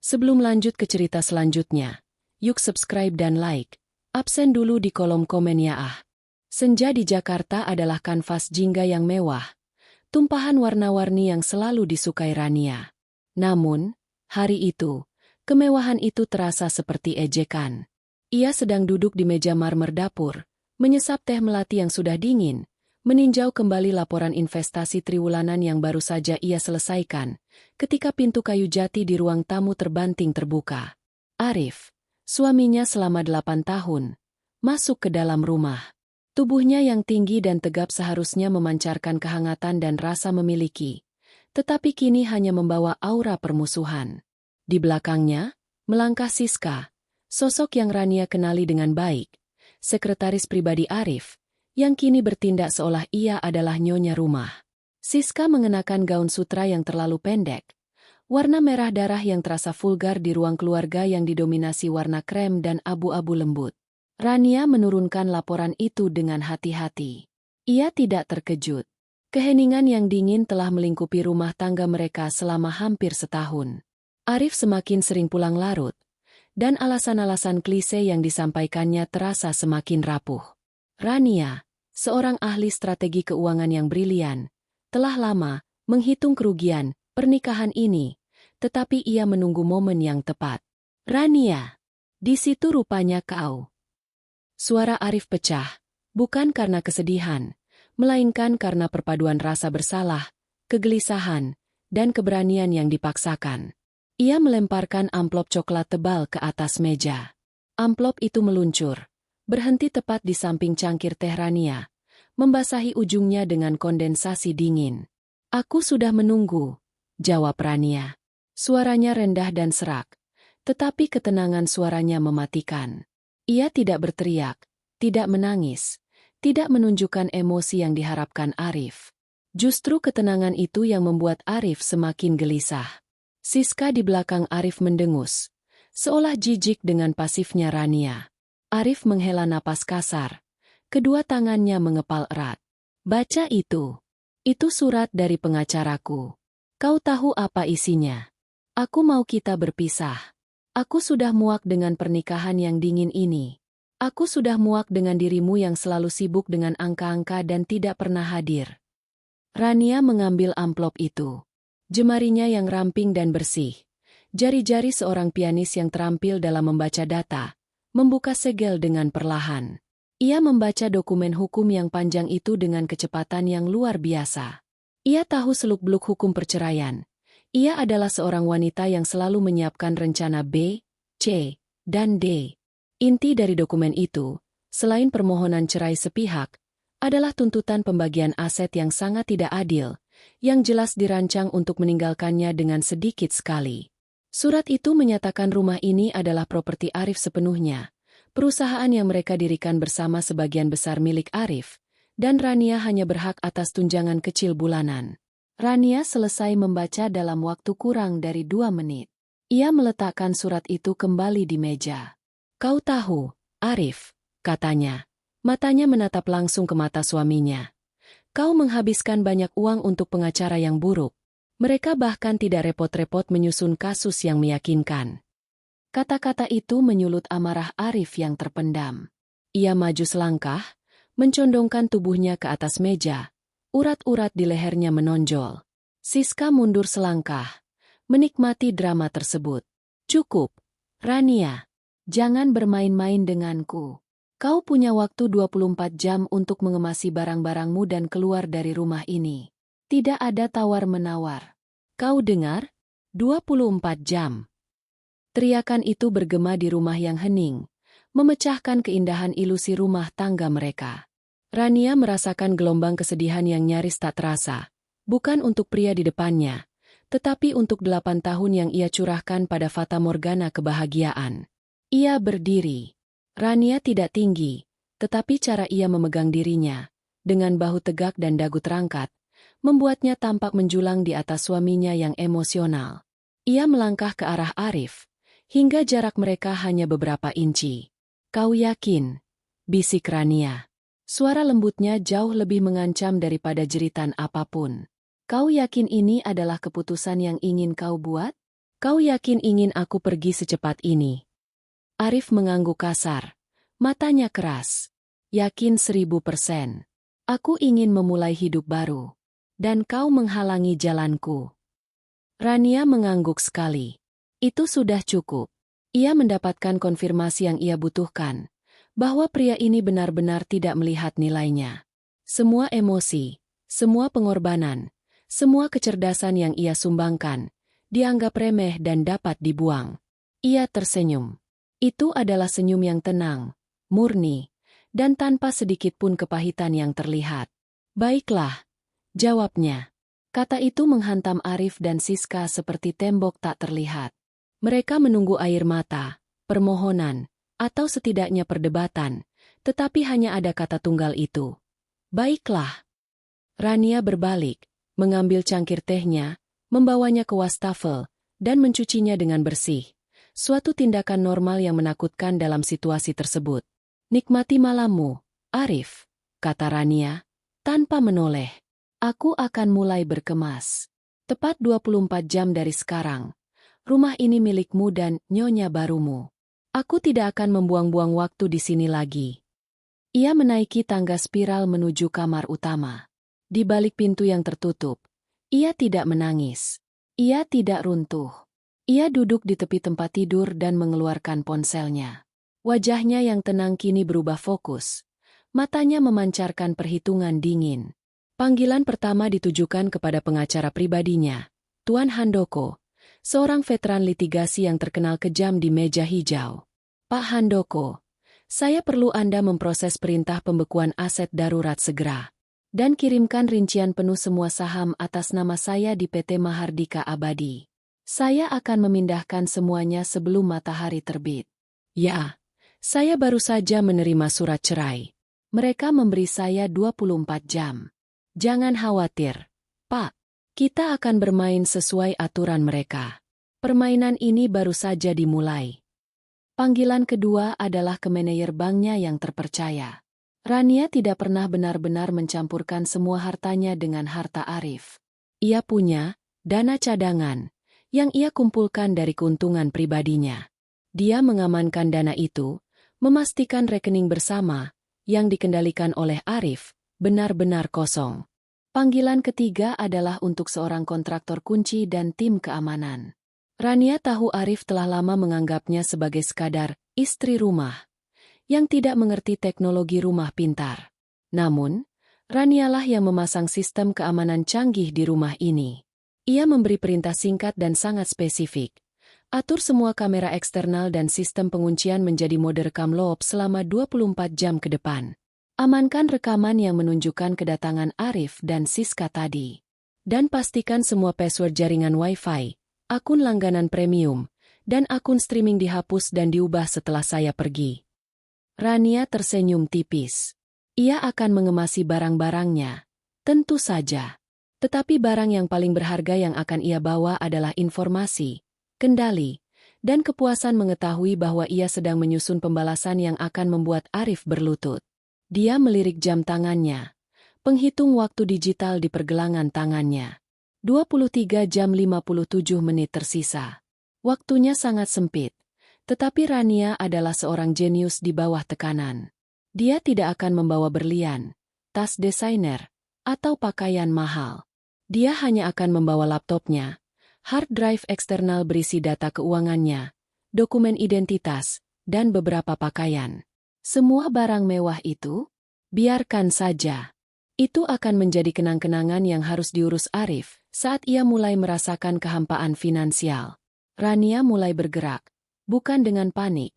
Sebelum lanjut ke cerita selanjutnya, yuk subscribe dan like. Absen dulu di kolom komen ya ah. Senja di Jakarta adalah kanvas jingga yang mewah. Tumpahan warna-warni yang selalu disukai Rania. Namun, hari itu, kemewahan itu terasa seperti ejekan. Ia sedang duduk di meja marmer dapur, menyesap teh melati yang sudah dingin, meninjau kembali laporan investasi triwulan yang baru saja ia selesaikan, ketika pintu kayu jati di ruang tamu terbanting terbuka. Arif, suaminya selama 8 tahun, masuk ke dalam rumah. Tubuhnya yang tinggi dan tegap seharusnya memancarkan kehangatan dan rasa memiliki, tetapi kini hanya membawa aura permusuhan. Di belakangnya, melangkah Siska, sosok yang Rania kenali dengan baik, sekretaris pribadi Arif, yang kini bertindak seolah ia adalah nyonya rumah. Siska mengenakan gaun sutra yang terlalu pendek, warna merah darah yang terasa vulgar di ruang keluarga yang didominasi warna krem dan abu-abu lembut. Rania menurunkan laporan itu dengan hati-hati. Ia tidak terkejut. Keheningan yang dingin telah melingkupi rumah tangga mereka selama hampir setahun. Arif semakin sering pulang larut, dan alasan-alasan klise yang disampaikannya terasa semakin rapuh. Rania, seorang ahli strategi keuangan yang brilian, telah lama menghitung kerugian pernikahan ini, tetapi ia menunggu momen yang tepat. Rania, di situ rupanya kau. Suara Arif pecah, bukan karena kesedihan, melainkan karena perpaduan rasa bersalah, kegelisahan, dan keberanian yang dipaksakan. Ia melemparkan amplop coklat tebal ke atas meja. Amplop itu meluncur, berhenti tepat di samping cangkir teh Rania, membasahi ujungnya dengan kondensasi dingin. "Aku sudah menunggu," jawab Rania. Suaranya rendah dan serak, tetapi ketenangan suaranya mematikan. Ia tidak berteriak, tidak menangis, tidak menunjukkan emosi yang diharapkan Arif. Justru ketenangan itu yang membuat Arif semakin gelisah. Siska di belakang Arif mendengus, seolah jijik dengan pasifnya Rania. Arif menghela napas kasar, kedua tangannya mengepal erat. "Baca itu. Itu surat dari pengacaraku. Kau tahu apa isinya? Aku mau kita berpisah. Aku sudah muak dengan pernikahan yang dingin ini. Aku sudah muak dengan dirimu yang selalu sibuk dengan angka-angka dan tidak pernah hadir." Rania mengambil amplop itu. Jemarinya yang ramping dan bersih, jari-jari seorang pianis yang terampil dalam membaca data, membuka segel dengan perlahan. Ia membaca dokumen hukum yang panjang itu dengan kecepatan yang luar biasa. Ia tahu seluk-beluk hukum perceraian. Ia adalah seorang wanita yang selalu menyiapkan rencana B, C, dan D. Inti dari dokumen itu, selain permohonan cerai sepihak, adalah tuntutan pembagian aset yang sangat tidak adil, yang jelas dirancang untuk meninggalkannya dengan sedikit sekali. Surat itu menyatakan rumah ini adalah properti Arif sepenuhnya, perusahaan yang mereka dirikan bersama sebagian besar milik Arif, dan Rania hanya berhak atas tunjangan kecil bulanan. Rania selesai membaca dalam waktu kurang dari 2 menit. Ia meletakkan surat itu kembali di meja. "Kau tahu, Arif," katanya. Matanya menatap langsung ke mata suaminya. "Kau menghabiskan banyak uang untuk pengacara yang buruk. Mereka bahkan tidak repot-repot menyusun kasus yang meyakinkan." Kata-kata itu menyulut amarah Arif yang terpendam. Ia maju selangkah, mencondongkan tubuhnya ke atas meja. Urat-urat di lehernya menonjol. Siska mundur selangkah, menikmati drama tersebut. "Cukup, Rania. Jangan bermain-main denganku. Kau punya waktu 24 jam untuk mengemasi barang-barangmu dan keluar dari rumah ini. Tidak ada tawar-menawar. Kau dengar? 24 jam." Teriakan itu bergema di rumah yang hening, memecahkan keindahan ilusi rumah tangga mereka. Rania merasakan gelombang kesedihan yang nyaris tak terasa, bukan untuk pria di depannya, tetapi untuk 8 tahun yang ia curahkan pada fata morgana kebahagiaan. Ia berdiri. Rania tidak tinggi, tetapi cara ia memegang dirinya, dengan bahu tegak dan dagu terangkat, membuatnya tampak menjulang di atas suaminya yang emosional. Ia melangkah ke arah Arif, hingga jarak mereka hanya beberapa inci. "Kau yakin?" bisik Rania. Suara lembutnya jauh lebih mengancam daripada jeritan apapun. "Kau yakin ini adalah keputusan yang ingin kau buat?" Kau yakin ingin aku pergi secepat ini? Arif mengangguk kasar. Matanya keras. Yakin 1000%. Aku ingin memulai hidup baru. Dan kau menghalangi jalanku. Rania mengangguk sekali. Itu sudah cukup. Ia mendapatkan konfirmasi yang ia butuhkan, bahwa pria ini benar-benar tidak melihat nilainya. Semua emosi, semua pengorbanan, semua kecerdasan yang ia sumbangkan, dianggap remeh dan dapat dibuang. Ia tersenyum. Itu adalah senyum yang tenang, murni, dan tanpa sedikit pun kepahitan yang terlihat. Baiklah, jawabnya. Kata itu menghantam Arif dan Siska seperti tembok tak terlihat. Mereka menunggu air mata, permohonan, atau setidaknya perdebatan, tetapi hanya ada kata tunggal itu. Baiklah. Rania berbalik, mengambil cangkir tehnya, membawanya ke wastafel, dan mencucinya dengan bersih. Suatu tindakan normal yang menakutkan dalam situasi tersebut. Nikmati malammu, Arif, kata Rania, tanpa menoleh. Aku akan mulai berkemas. Tepat 24 jam dari sekarang. Rumah ini milikmu dan nyonya barumu. Aku tidak akan membuang-buang waktu di sini lagi. Ia menaiki tangga spiral menuju kamar utama. Di balik pintu yang tertutup, ia tidak menangis. Ia tidak runtuh. Ia duduk di tepi tempat tidur dan mengeluarkan ponselnya. Wajahnya yang tenang kini berubah fokus. Matanya memancarkan perhitungan dingin. Panggilan pertama ditujukan kepada pengacara pribadinya, Tuan Handoko, seorang veteran litigasi yang terkenal kejam di meja hijau. Pak Handoko, saya perlu Anda memproses perintah pembekuan aset darurat segera. Dan kirimkan rincian penuh semua saham atas nama saya di PT Mahardika Abadi. Saya akan memindahkan semuanya sebelum matahari terbit. Ya, saya baru saja menerima surat cerai. Mereka memberi saya 24 jam. Jangan khawatir, Pak. Kita akan bermain sesuai aturan mereka. Permainan ini baru saja dimulai. Panggilan kedua adalah ke manajer banknya yang terpercaya. Rania tidak pernah benar-benar mencampurkan semua hartanya dengan harta Arif. Ia punya dana cadangan yang ia kumpulkan dari keuntungan pribadinya. Dia mengamankan dana itu, memastikan rekening bersama yang dikendalikan oleh Arif benar-benar kosong. Panggilan ketiga adalah untuk seorang kontraktor kunci dan tim keamanan. Rania tahu Arif telah lama menganggapnya sebagai sekadar istri rumah yang tidak mengerti teknologi rumah pintar. Namun, Ranialah yang memasang sistem keamanan canggih di rumah ini. Ia memberi perintah singkat dan sangat spesifik. Atur semua kamera eksternal dan sistem penguncian menjadi mode rekam loop selama 24 jam ke depan. Amankan rekaman yang menunjukkan kedatangan Arif dan Siska tadi. Dan pastikan semua password jaringan Wi-Fi, akun langganan premium, dan akun streaming dihapus dan diubah setelah saya pergi. Rania tersenyum tipis. Ia akan mengemasi barang-barangnya. Tentu saja. Tetapi barang yang paling berharga yang akan ia bawa adalah informasi, kendali, dan kepuasan mengetahui bahwa ia sedang menyusun pembalasan yang akan membuat Arif berlutut. Dia melirik jam tangannya. Penghitung waktu digital di pergelangan tangannya. 23 jam 57 menit tersisa. Waktunya sangat sempit. Tetapi Rania adalah seorang jenius di bawah tekanan. Dia tidak akan membawa berlian, tas desainer, atau pakaian mahal. Dia hanya akan membawa laptopnya, hard drive eksternal berisi data keuangannya, dokumen identitas, dan beberapa pakaian. Semua barang mewah itu, biarkan saja. Itu akan menjadi kenang-kenangan yang harus diurus Arif saat ia mulai merasakan kehampaan finansial. Rania mulai bergerak, bukan dengan panik,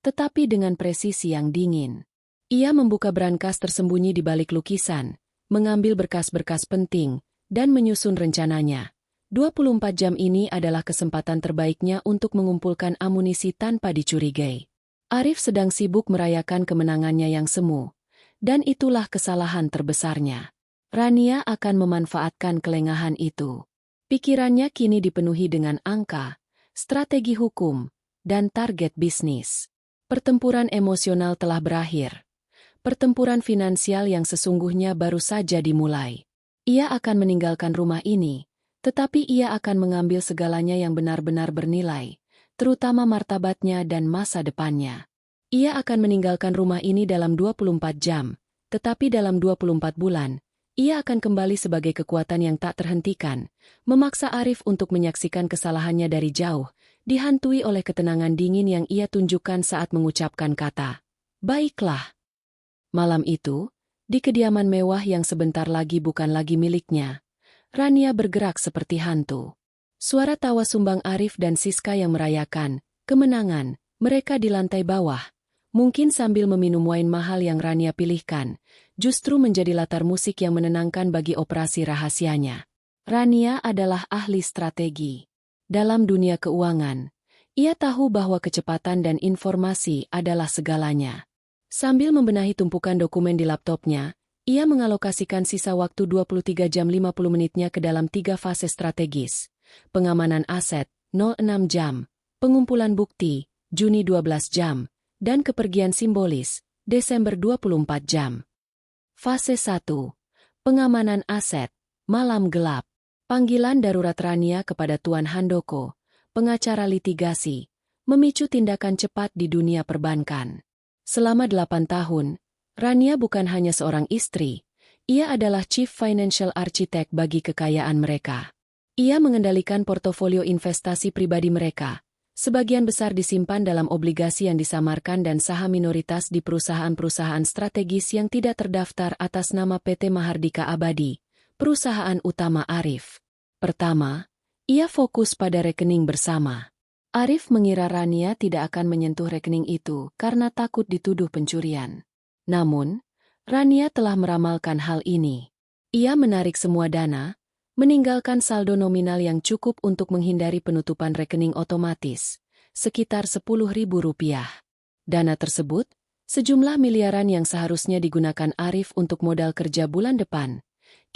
tetapi dengan presisi yang dingin. Ia membuka brankas tersembunyi di balik lukisan, mengambil berkas-berkas penting, dan menyusun rencananya. 24 jam ini adalah kesempatan terbaiknya untuk mengumpulkan amunisi tanpa dicurigai. Arif sedang sibuk merayakan kemenangannya yang semu, dan itulah kesalahan terbesarnya. Rania akan memanfaatkan kelengahan itu. Pikirannya kini dipenuhi dengan angka, strategi hukum, dan target bisnis. Pertempuran emosional telah berakhir. Pertempuran finansial yang sesungguhnya baru saja dimulai. Ia akan meninggalkan rumah ini, Tetapi ia akan mengambil segalanya yang benar-benar bernilai, terutama martabatnya dan masa depannya. Ia akan meninggalkan rumah ini dalam 24 jam, tetapi dalam 24 bulan, ia akan kembali sebagai kekuatan yang tak terhentikan, memaksa Arif untuk menyaksikan kesalahannya dari jauh, dihantui oleh ketenangan dingin yang ia tunjukkan saat mengucapkan kata, "Baiklah." Malam itu, di kediaman mewah yang sebentar lagi bukan lagi miliknya, Rania bergerak seperti hantu. Suara tawa sumbang Arif dan Siska yang merayakan kemenangan mereka di lantai bawah, mungkin sambil meminum wine mahal yang Rania pilihkan, justru menjadi latar musik yang menenangkan bagi operasi rahasianya. Rania adalah ahli strategi. Dalam dunia keuangan, ia tahu bahwa kecepatan dan informasi adalah segalanya. Sambil membenahi tumpukan dokumen di laptopnya, ia mengalokasikan sisa waktu 23 jam 50 menitnya ke dalam 3 fase strategis. Pengamanan aset, 06 jam, pengumpulan bukti, Juni 12 jam, dan kepergian simbolis, Desember 24 jam. Fase 1. Pengamanan aset, malam gelap. Panggilan darurat Rania kepada Tuan Handoko, pengacara litigasi, memicu tindakan cepat di dunia perbankan. Selama 8 tahun, Rania bukan hanya seorang istri, ia adalah Chief Financial Architect bagi kekayaan mereka. Ia mengendalikan portofolio investasi pribadi mereka. Sebagian besar disimpan dalam obligasi yang disamarkan dan saham minoritas di perusahaan-perusahaan strategis yang tidak terdaftar atas nama PT Mahardika Abadi, perusahaan utama Arif. Pertama, ia fokus pada rekening bersama. Arif mengira Rania tidak akan menyentuh rekening itu karena takut dituduh pencurian. Namun, Rania telah meramalkan hal ini. Ia menarik semua dana, meninggalkan saldo nominal yang cukup untuk menghindari penutupan rekening otomatis, sekitar Rp10.000. Dana tersebut, sejumlah miliaran yang seharusnya digunakan Arif untuk modal kerja bulan depan,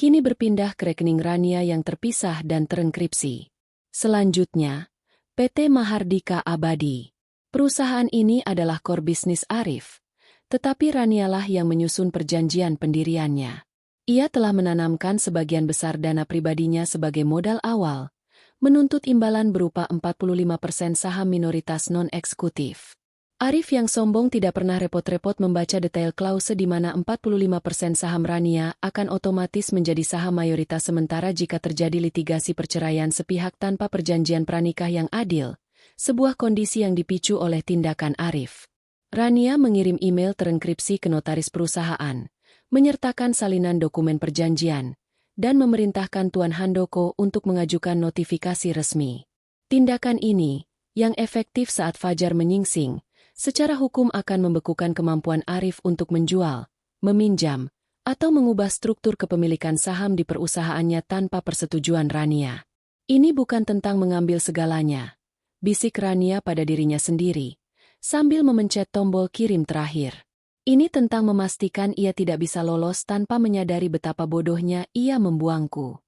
kini berpindah ke rekening Rania yang terpisah dan terenkripsi. Selanjutnya, PT Mahardika Abadi. Perusahaan ini adalah core bisnis Arif, tetapi Ranialah yang menyusun perjanjian pendiriannya. Ia telah menanamkan sebagian besar dana pribadinya sebagai modal awal, menuntut imbalan berupa 45% saham minoritas non-eksekutif. Arif yang sombong tidak pernah repot-repot membaca detail klause di mana 45% saham Rania akan otomatis menjadi saham mayoritas sementara jika terjadi litigasi perceraian sepihak tanpa perjanjian pranikah yang adil, sebuah kondisi yang dipicu oleh tindakan Arif. Rania mengirim email terenkripsi ke notaris perusahaan, menyertakan salinan dokumen perjanjian, dan memerintahkan Tuan Handoko untuk mengajukan notifikasi resmi. Tindakan ini, yang efektif saat fajar menyingsing, secara hukum akan membekukan kemampuan Arif untuk menjual, meminjam, atau mengubah struktur kepemilikan saham di perusahaannya tanpa persetujuan Rania. Ini bukan tentang mengambil segalanya, bisik Rania pada dirinya sendiri, sambil memencet tombol kirim terakhir. Ini tentang memastikan ia tidak bisa lolos tanpa menyadari betapa bodohnya ia membuangku.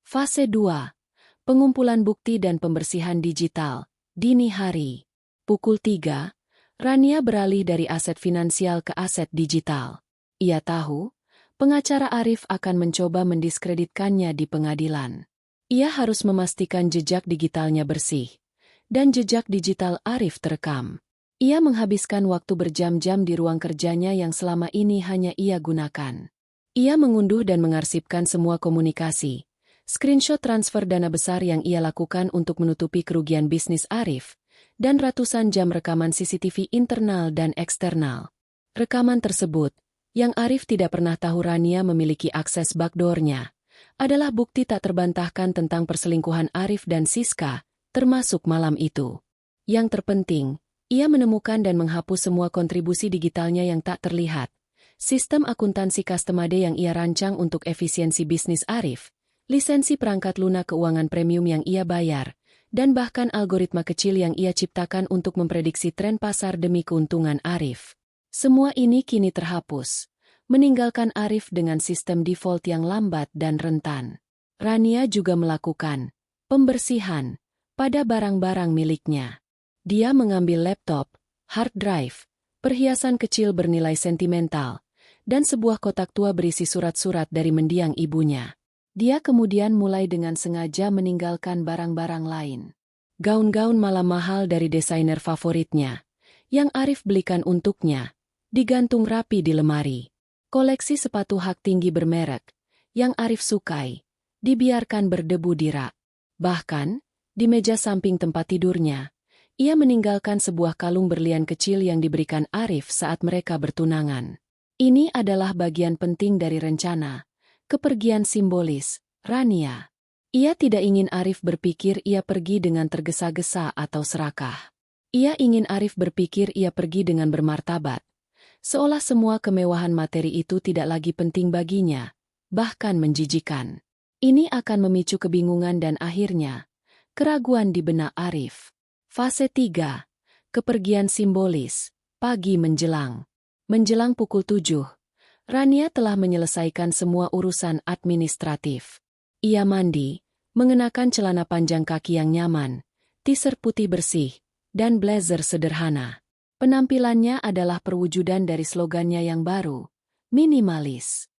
Fase 2. Pengumpulan bukti dan pembersihan digital, dini hari. Pukul 3. Rania beralih dari aset finansial ke aset digital. Ia tahu, pengacara Arif akan mencoba mendiskreditkannya di pengadilan. Ia harus memastikan jejak digitalnya bersih, dan jejak digital Arif terekam. Ia menghabiskan waktu berjam-jam di ruang kerjanya yang selama ini hanya ia gunakan. Ia mengunduh dan mengarsipkan semua komunikasi, screenshot transfer dana besar yang ia lakukan untuk menutupi kerugian bisnis Arif, dan ratusan jam rekaman CCTV internal dan eksternal. Rekaman tersebut, yang Arif tidak pernah tahu Rania memiliki akses backdoor-nya, adalah bukti tak terbantahkan tentang perselingkuhan Arif dan Siska, termasuk malam itu. Yang terpenting, ia menemukan dan menghapus semua kontribusi digitalnya yang tak terlihat, sistem akuntansi customade yang ia rancang untuk efisiensi bisnis Arif, lisensi perangkat lunak keuangan premium yang ia bayar, dan bahkan algoritma kecil yang ia ciptakan untuk memprediksi tren pasar demi keuntungan Arif. Semua ini kini terhapus, meninggalkan Arif dengan sistem default yang lambat dan rentan. Rania juga melakukan pembersihan pada barang-barang miliknya. Dia mengambil laptop, hard drive, perhiasan kecil bernilai sentimental, dan sebuah kotak tua berisi surat-surat dari mendiang ibunya. Dia kemudian mulai dengan sengaja meninggalkan barang-barang lain. Gaun-gaun malam mahal dari desainer favoritnya, yang Arif belikan untuknya, digantung rapi di lemari. Koleksi sepatu hak tinggi bermerek, yang Arif sukai, dibiarkan berdebu di rak. Bahkan, di meja samping tempat tidurnya, ia meninggalkan sebuah kalung berlian kecil yang diberikan Arif saat mereka bertunangan. Ini adalah bagian penting dari rencana kepergian simbolis Rania. Ia tidak ingin Arif berpikir ia pergi dengan tergesa-gesa atau serakah. Ia ingin Arif berpikir ia pergi dengan bermartabat, seolah semua kemewahan materi itu tidak lagi penting baginya, bahkan menjijikan. Ini akan memicu kebingungan dan akhirnya keraguan di benak Arif. Fase 3. Kepergian simbolis. Pagi menjelang. Menjelang pukul 7. Rania telah menyelesaikan semua urusan administratif. Ia mandi, mengenakan celana panjang kaki yang nyaman, t-shirt putih bersih, dan blazer sederhana. Penampilannya adalah perwujudan dari slogannya yang baru, minimalis.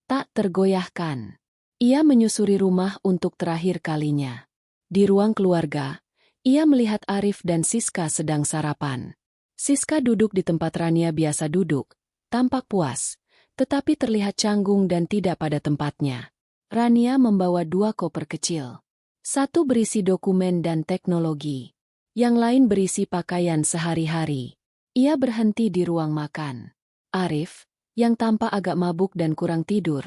Tak tergoyahkan. Ia menyusuri rumah untuk terakhir kalinya. Di ruang keluarga, ia melihat Arif dan Siska sedang sarapan. Siska duduk di tempat Rania biasa duduk, tampak puas, tetapi terlihat canggung dan tidak pada tempatnya. Rania membawa 2 koper kecil. Satu berisi dokumen dan teknologi. Yang lain berisi pakaian sehari-hari. Ia berhenti di ruang makan. Arif, yang tampak agak mabuk dan kurang tidur,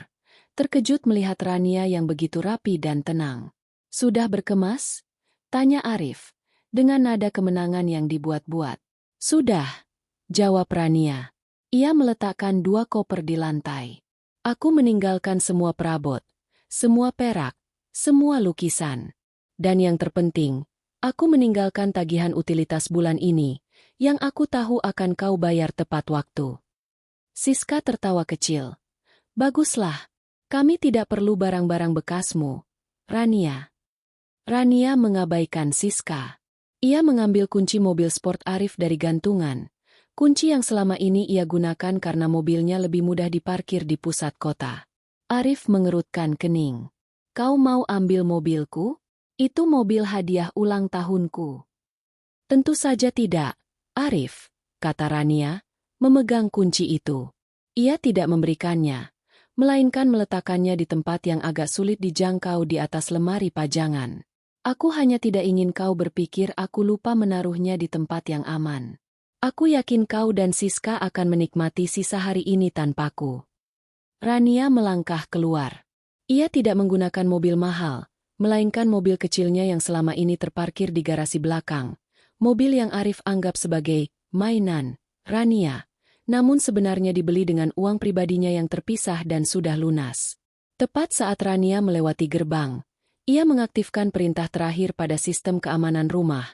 terkejut melihat Rania yang begitu rapi dan tenang. "Sudah berkemas?" tanya Arif, dengan nada kemenangan yang dibuat-buat. "Sudah," jawab Rania. Ia meletakkan 2 koper di lantai. "Aku meninggalkan semua perabot, semua perak, semua lukisan. Dan yang terpenting, aku meninggalkan tagihan utilitas bulan ini, yang aku tahu akan kau bayar tepat waktu." Siska tertawa kecil. "Baguslah, kami tidak perlu barang-barang bekasmu, Rania." Rania mengabaikan Siska. Ia mengambil kunci mobil sport Arif dari gantungan. Kunci yang selama ini ia gunakan karena mobilnya lebih mudah diparkir di pusat kota. Arif mengerutkan kening. "Kau mau ambil mobilku? Itu mobil hadiah ulang tahunku." "Tentu saja tidak, Arif," kata Rania, memegang kunci itu. Ia tidak memberikannya, melainkan meletakkannya di tempat yang agak sulit dijangkau di atas lemari pajangan. "Aku hanya tidak ingin kau berpikir aku lupa menaruhnya di tempat yang aman. Aku yakin kau dan Siska akan menikmati sisa hari ini tanpaku." Rania melangkah keluar. Ia tidak menggunakan mobil mahal, melainkan mobil kecilnya yang selama ini terparkir di garasi belakang. Mobil yang Arif anggap sebagai mainan Rania, namun sebenarnya dibeli dengan uang pribadinya yang terpisah dan sudah lunas. Tepat saat Rania melewati gerbang, ia mengaktifkan perintah terakhir pada sistem keamanan rumah,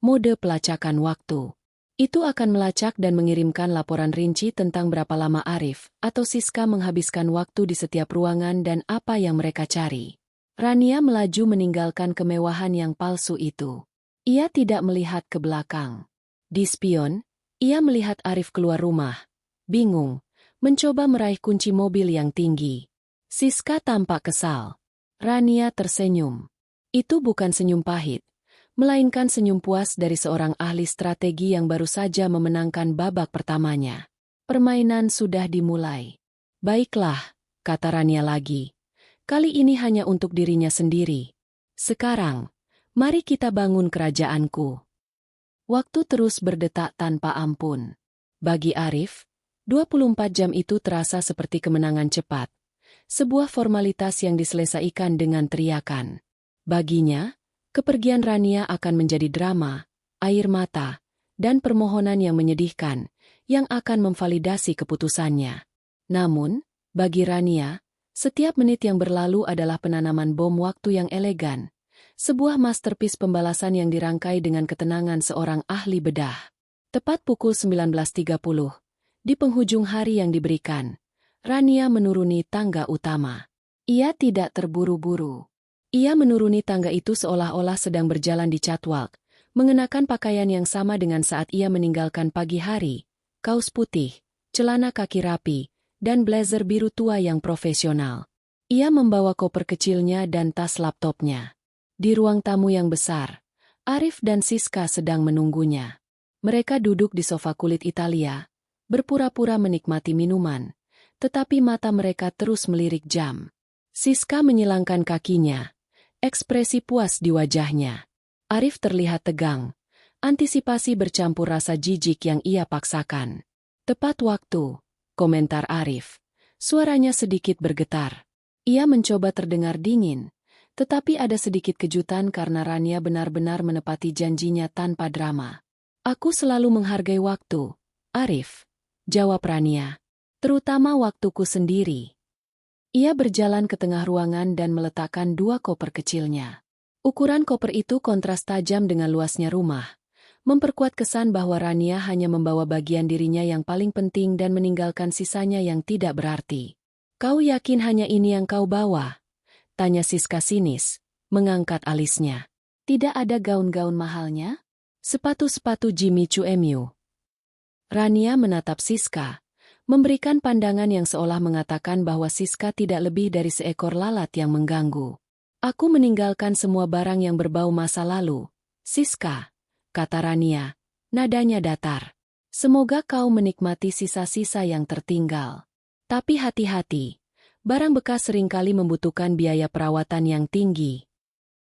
mode pelacakan waktu. Itu akan melacak dan mengirimkan laporan rinci tentang berapa lama Arif atau Siska menghabiskan waktu di setiap ruangan dan apa yang mereka cari. Rania melaju meninggalkan kemewahan yang palsu itu. Ia tidak melihat ke belakang. Di spion, ia melihat Arif keluar rumah, bingung, mencoba meraih kunci mobil yang tinggi. Siska tampak kesal. Rania tersenyum. Itu bukan senyum pahit, melainkan senyum puas dari seorang ahli strategi yang baru saja memenangkan babak pertamanya. Permainan sudah dimulai. "Baiklah," kata Rania lagi. "Kali ini hanya untuk dirinya sendiri. Sekarang, mari kita bangun kerajaanku." Waktu terus berdetak tanpa ampun. Bagi Arif, 24 jam itu terasa seperti kemenangan cepat. Sebuah formalitas yang diselesaikan dengan teriakan. Baginya, kepergian Rania akan menjadi drama, air mata, dan permohonan yang menyedihkan, yang akan memvalidasi keputusannya. Namun, bagi Rania, setiap menit yang berlalu adalah penanaman bom waktu yang elegan. Sebuah masterpiece pembalasan yang dirangkai dengan ketenangan seorang ahli bedah. Tepat pukul 19.30, di penghujung hari yang diberikan, Rania menuruni tangga utama. Ia tidak terburu-buru. Ia menuruni tangga itu seolah-olah sedang berjalan di catwalk, mengenakan pakaian yang sama dengan saat ia meninggalkan pagi hari, kaos putih, celana kaki rapi, dan blazer biru tua yang profesional. Ia membawa koper kecilnya dan tas laptopnya. Di ruang tamu yang besar, Arif dan Siska sedang menunggunya. Mereka duduk di sofa kulit Italia, berpura-pura menikmati minuman, tetapi mata mereka terus melirik jam. Siska menyilangkan kakinya, ekspresi puas di wajahnya. Arif terlihat tegang, antisipasi bercampur rasa jijik yang ia paksakan. Tepat waktu, komentar Arif. Suaranya sedikit bergetar. Ia mencoba terdengar dingin, tetapi ada sedikit kejutan karena Rania benar-benar menepati janjinya tanpa drama. Aku selalu menghargai waktu, Arif, jawab Rania. Terutama waktuku sendiri. Ia berjalan ke tengah ruangan dan meletakkan 2 koper kecilnya. Ukuran koper itu kontras tajam dengan luasnya rumah, memperkuat kesan bahwa Rania hanya membawa bagian dirinya yang paling penting dan meninggalkan sisanya yang tidak berarti. Kau yakin hanya ini yang kau bawa? Tanya Siska sinis, mengangkat alisnya. Tidak ada gaun-gaun mahalnya? Sepatu-sepatu Jimmy Choo Emu. Rania menatap Siska, memberikan pandangan yang seolah mengatakan bahwa Siska tidak lebih dari seekor lalat yang mengganggu. Aku meninggalkan semua barang yang berbau masa lalu, Siska, kata Rania, nadanya datar. Semoga kau menikmati sisa-sisa yang tertinggal. Tapi hati-hati, barang bekas seringkali membutuhkan biaya perawatan yang tinggi.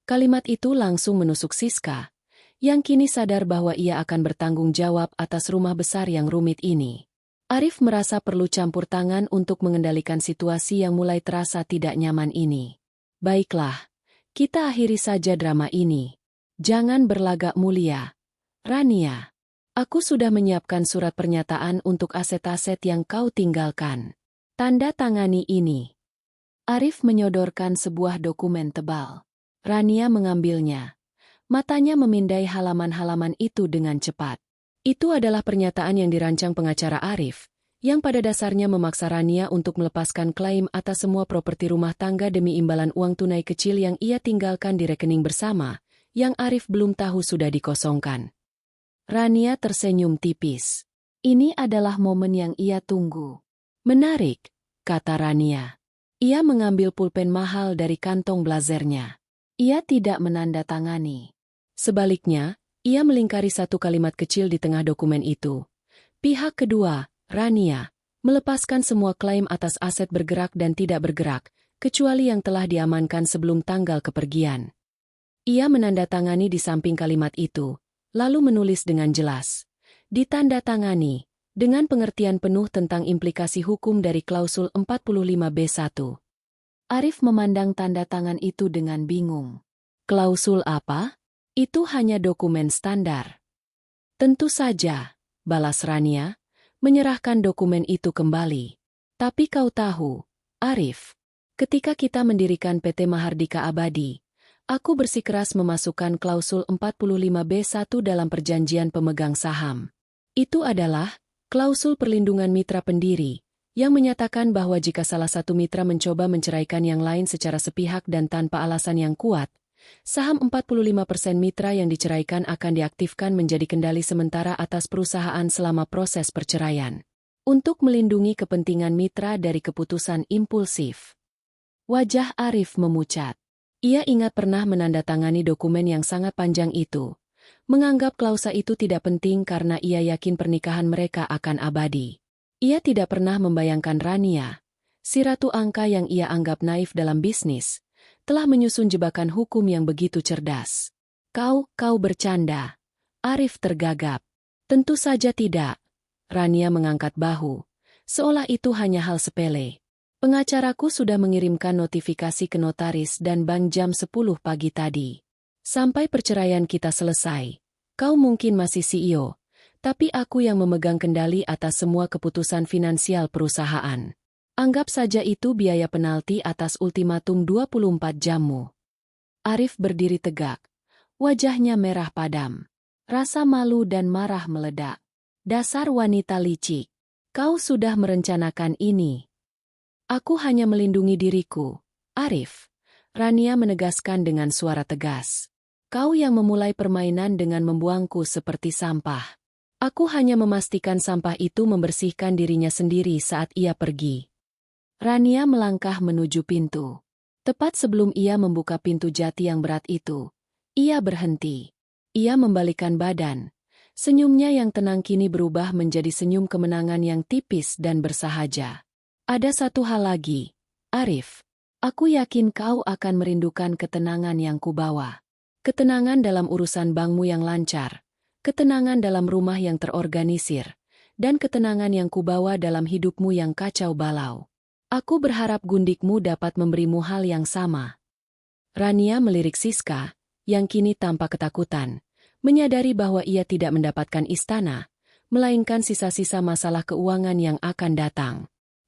Kalimat itu langsung menusuk Siska, yang kini sadar bahwa ia akan bertanggung jawab atas rumah besar yang rumit ini. Arif merasa perlu campur tangan untuk mengendalikan situasi yang mulai terasa tidak nyaman ini. Baiklah, kita akhiri saja drama ini. Jangan berlagak mulia. Rania, aku sudah menyiapkan surat pernyataan untuk aset-aset yang kau tinggalkan. Tanda tangani ini. Arif menyodorkan sebuah dokumen tebal. Rania mengambilnya. Matanya memindai halaman-halaman itu dengan cepat. Itu adalah pernyataan yang dirancang pengacara Arif, yang pada dasarnya memaksa Rania untuk melepaskan klaim atas semua properti rumah tangga demi imbalan uang tunai kecil yang ia tinggalkan di rekening bersama, yang Arif belum tahu sudah dikosongkan. Rania tersenyum tipis. Ini adalah momen yang ia tunggu. Menarik, kata Rania. Ia mengambil pulpen mahal dari kantong blazernya. Ia tidak menandatangani. Sebaliknya, ia melingkari satu kalimat kecil di tengah dokumen itu. Pihak kedua, Rania, melepaskan semua klaim atas aset bergerak dan tidak bergerak, kecuali yang telah diamankan sebelum tanggal kepergian. Ia menandatangani di samping kalimat itu, lalu menulis dengan jelas. Ditandatangani, dengan pengertian penuh tentang implikasi hukum dari klausul 45B1. Arif memandang tanda tangan itu dengan bingung. Klausul apa? Itu hanya dokumen standar. Tentu saja, balas Rania, menyerahkan dokumen itu kembali. Tapi kau tahu, Arif, ketika kita mendirikan PT Mahardika Abadi, aku bersikeras memasukkan klausul 45B1 dalam perjanjian pemegang saham. Itu adalah klausul perlindungan mitra pendiri, yang menyatakan bahwa jika salah satu mitra mencoba menceraikan yang lain secara sepihak dan tanpa alasan yang kuat, saham 45% mitra yang diceraikan akan diaktifkan menjadi kendali sementara atas perusahaan selama proses perceraian. Untuk melindungi kepentingan mitra dari keputusan impulsif. Wajah Arif memucat. Ia ingat pernah menandatangani dokumen yang sangat panjang itu. Menganggap klausa itu tidak penting karena ia yakin pernikahan mereka akan abadi. Ia tidak pernah membayangkan Rania, si ratu angka yang ia anggap naif dalam bisnis, telah menyusun jebakan hukum yang begitu cerdas. Kau bercanda. Arif tergagap. Tentu saja tidak. Rania mengangkat bahu, seolah itu hanya hal sepele. Pengacaraku sudah mengirimkan notifikasi ke notaris dan bank jam 10 pagi tadi. Sampai perceraian kita selesai, kau mungkin masih CEO, tapi aku yang memegang kendali atas semua keputusan finansial perusahaan. Anggap saja itu biaya penalti atas ultimatum 24 jammu. Arif berdiri tegak. Wajahnya merah padam. Rasa malu dan marah meledak. Dasar wanita licik. Kau sudah merencanakan ini. Aku hanya melindungi diriku, Arif. Rania menegaskan dengan suara tegas. Kau yang memulai permainan dengan membuangku seperti sampah. Aku hanya memastikan sampah itu membersihkan dirinya sendiri saat ia pergi. Rania melangkah menuju pintu. Tepat sebelum ia membuka pintu jati yang berat itu, ia berhenti. Ia membalikkan badan. Senyumnya yang tenang kini berubah menjadi senyum kemenangan yang tipis dan bersahaja. Ada satu hal lagi, Arif. Aku yakin kau akan merindukan ketenangan yang kubawa. Ketenangan dalam urusan bankmu yang lancar, ketenangan dalam rumah yang terorganisir, dan ketenangan yang kubawa dalam hidupmu yang kacau balau. Aku berharap gundikmu dapat memberimu hal yang sama. Rania melirik Siska, yang kini tampak ketakutan, menyadari bahwa ia tidak mendapatkan istana, melainkan sisa-sisa masalah keuangan yang akan datang.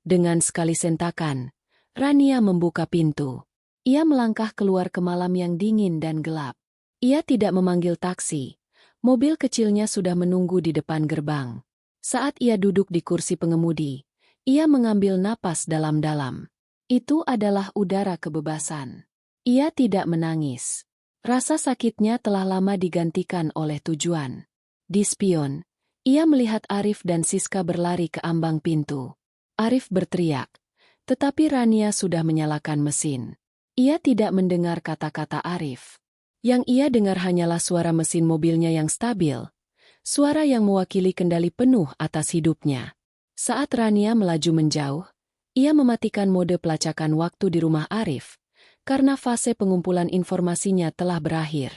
Dengan sekali sentakan, Rania membuka pintu. Ia melangkah keluar ke malam yang dingin dan gelap. Ia tidak memanggil taksi. Mobil kecilnya sudah menunggu di depan gerbang. Saat ia duduk di kursi pengemudi, ia mengambil napas dalam-dalam. Itu adalah udara kebebasan. Ia tidak menangis. Rasa sakitnya telah lama digantikan oleh tujuan. Di spion, ia melihat Arif dan Siska berlari ke ambang pintu. Arif berteriak, tetapi Rania sudah menyalakan mesin. Ia tidak mendengar kata-kata Arif. Yang ia dengar hanyalah suara mesin mobilnya yang stabil, suara yang mewakili kendali penuh atas hidupnya. Saat Rania melaju menjauh, ia mematikan mode pelacakan waktu di rumah Arif, karena fase pengumpulan informasinya telah berakhir.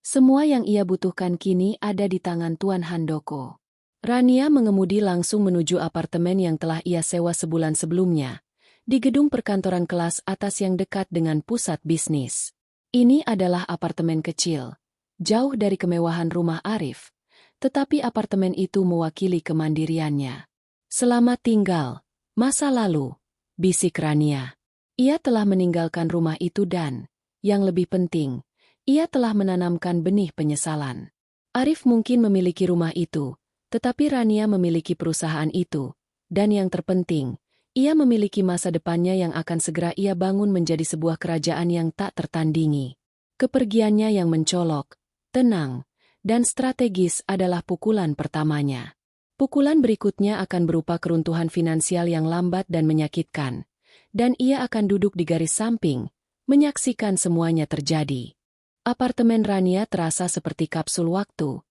Semua yang ia butuhkan kini ada di tangan Tuan Handoko. Rania mengemudi langsung menuju apartemen yang telah ia sewa sebulan sebelumnya, di gedung perkantoran kelas atas yang dekat dengan pusat bisnis. Ini adalah apartemen kecil, jauh dari kemewahan rumah Arif, tetapi apartemen itu mewakili kemandiriannya. Selamat tinggal, masa lalu, bisik Rania. Ia telah meninggalkan rumah itu dan, yang lebih penting, ia telah menanamkan benih penyesalan. Arif mungkin memiliki rumah itu, tetapi Rania memiliki perusahaan itu, dan yang terpenting, ia memiliki masa depannya yang akan segera ia bangun menjadi sebuah kerajaan yang tak tertandingi. Kepergiannya yang mencolok, tenang, dan strategis adalah pukulan pertamanya. Pukulan berikutnya akan berupa keruntuhan finansial yang lambat dan menyakitkan, dan ia akan duduk di garis samping, menyaksikan semuanya terjadi. Apartemen Rania terasa seperti kapsul waktu,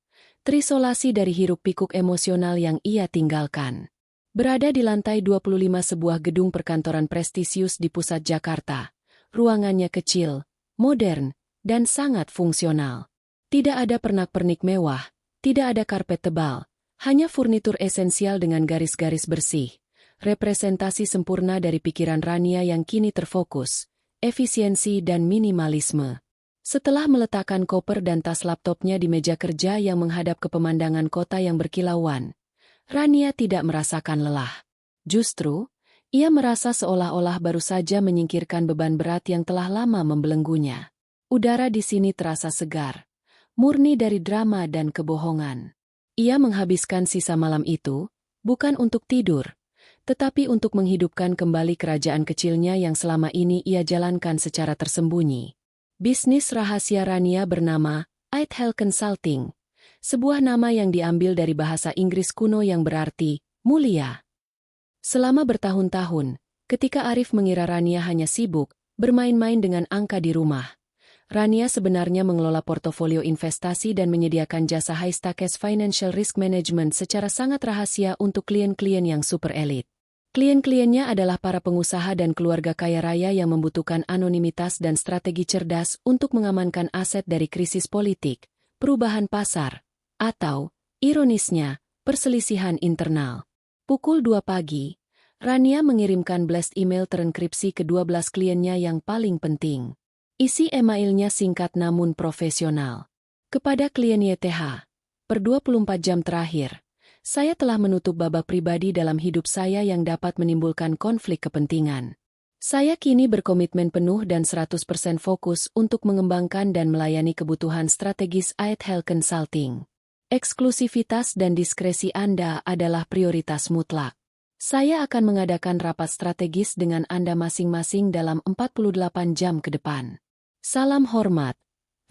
terisolasi dari hiruk-pikuk emosional yang ia tinggalkan. Berada di lantai 25 sebuah gedung perkantoran prestisius di pusat Jakarta, ruangannya kecil, modern, dan sangat fungsional. Tidak ada pernak-pernik mewah, tidak ada karpet tebal, hanya furnitur esensial dengan garis-garis bersih, representasi sempurna dari pikiran Rania yang kini terfokus, efisiensi dan minimalisme. Setelah meletakkan koper dan tas laptopnya di meja kerja yang menghadap ke pemandangan kota yang berkilauan, Rania tidak merasakan lelah. Justru, ia merasa seolah-olah baru saja menyingkirkan beban berat yang telah lama membelenggunya. Udara di sini terasa segar, murni dari drama dan kebohongan. Ia menghabiskan sisa malam itu, bukan untuk tidur, tetapi untuk menghidupkan kembali kerajaan kecilnya yang selama ini ia jalankan secara tersembunyi. Bisnis rahasia Rania bernama Aithel Consulting, sebuah nama yang diambil dari bahasa Inggris kuno yang berarti mulia. Selama bertahun-tahun, ketika Arif mengira Rania hanya sibuk bermain-main dengan angka di rumah, Rania sebenarnya mengelola portofolio investasi dan menyediakan jasa high stakes financial risk management secara sangat rahasia untuk klien-klien yang super elit. Klien-kliennya adalah para pengusaha dan keluarga kaya raya yang membutuhkan anonimitas dan strategi cerdas untuk mengamankan aset dari krisis politik, perubahan pasar, atau, ironisnya, perselisihan internal. Pukul 2 pagi, Rania mengirimkan blast email terenkripsi ke 12 kliennya yang paling penting. Isi emailnya singkat namun profesional. Kepada klien YTH, per 24 jam terakhir, saya telah menutup babak pribadi dalam hidup saya yang dapat menimbulkan konflik kepentingan. Saya kini berkomitmen penuh dan 100% fokus untuk mengembangkan dan melayani kebutuhan strategis Aithel Consulting. Eksklusivitas dan diskresi Anda adalah prioritas mutlak. Saya akan mengadakan rapat strategis dengan Anda masing-masing dalam 48 jam ke depan. Salam hormat,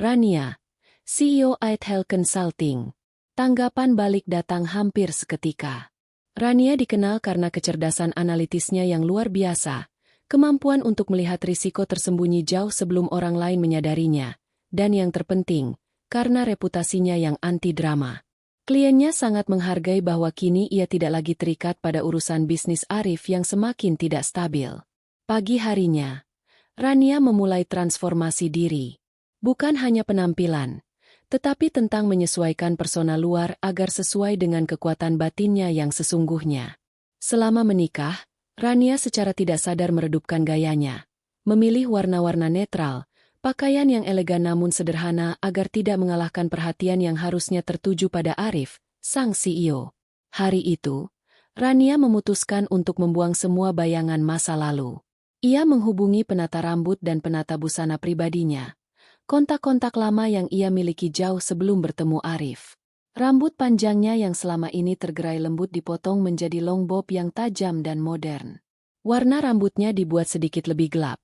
Rania, CEO Aithel Consulting. Tanggapan balik datang hampir seketika. Rania dikenal karena kecerdasan analitisnya yang luar biasa, kemampuan untuk melihat risiko tersembunyi jauh sebelum orang lain menyadarinya, dan yang terpenting, karena reputasinya yang anti-drama. Kliennya sangat menghargai bahwa kini ia tidak lagi terikat pada urusan bisnis Arif yang semakin tidak stabil. Pagi harinya, Rania memulai transformasi diri. Bukan hanya penampilan, tetapi tentang menyesuaikan persona luar agar sesuai dengan kekuatan batinnya yang sesungguhnya. Selama menikah, Rania secara tidak sadar meredupkan gayanya. Memilih warna-warna netral, pakaian yang elegan namun sederhana agar tidak mengalahkan perhatian yang harusnya tertuju pada Arif, sang CEO. Hari itu, Rania memutuskan untuk membuang semua bayangan masa lalu. Ia menghubungi penata rambut dan penata busana pribadinya. Kontak-kontak lama yang ia miliki jauh sebelum bertemu Arif. Rambut panjangnya yang selama ini tergerai lembut dipotong menjadi long bob yang tajam dan modern. Warna rambutnya dibuat sedikit lebih gelap,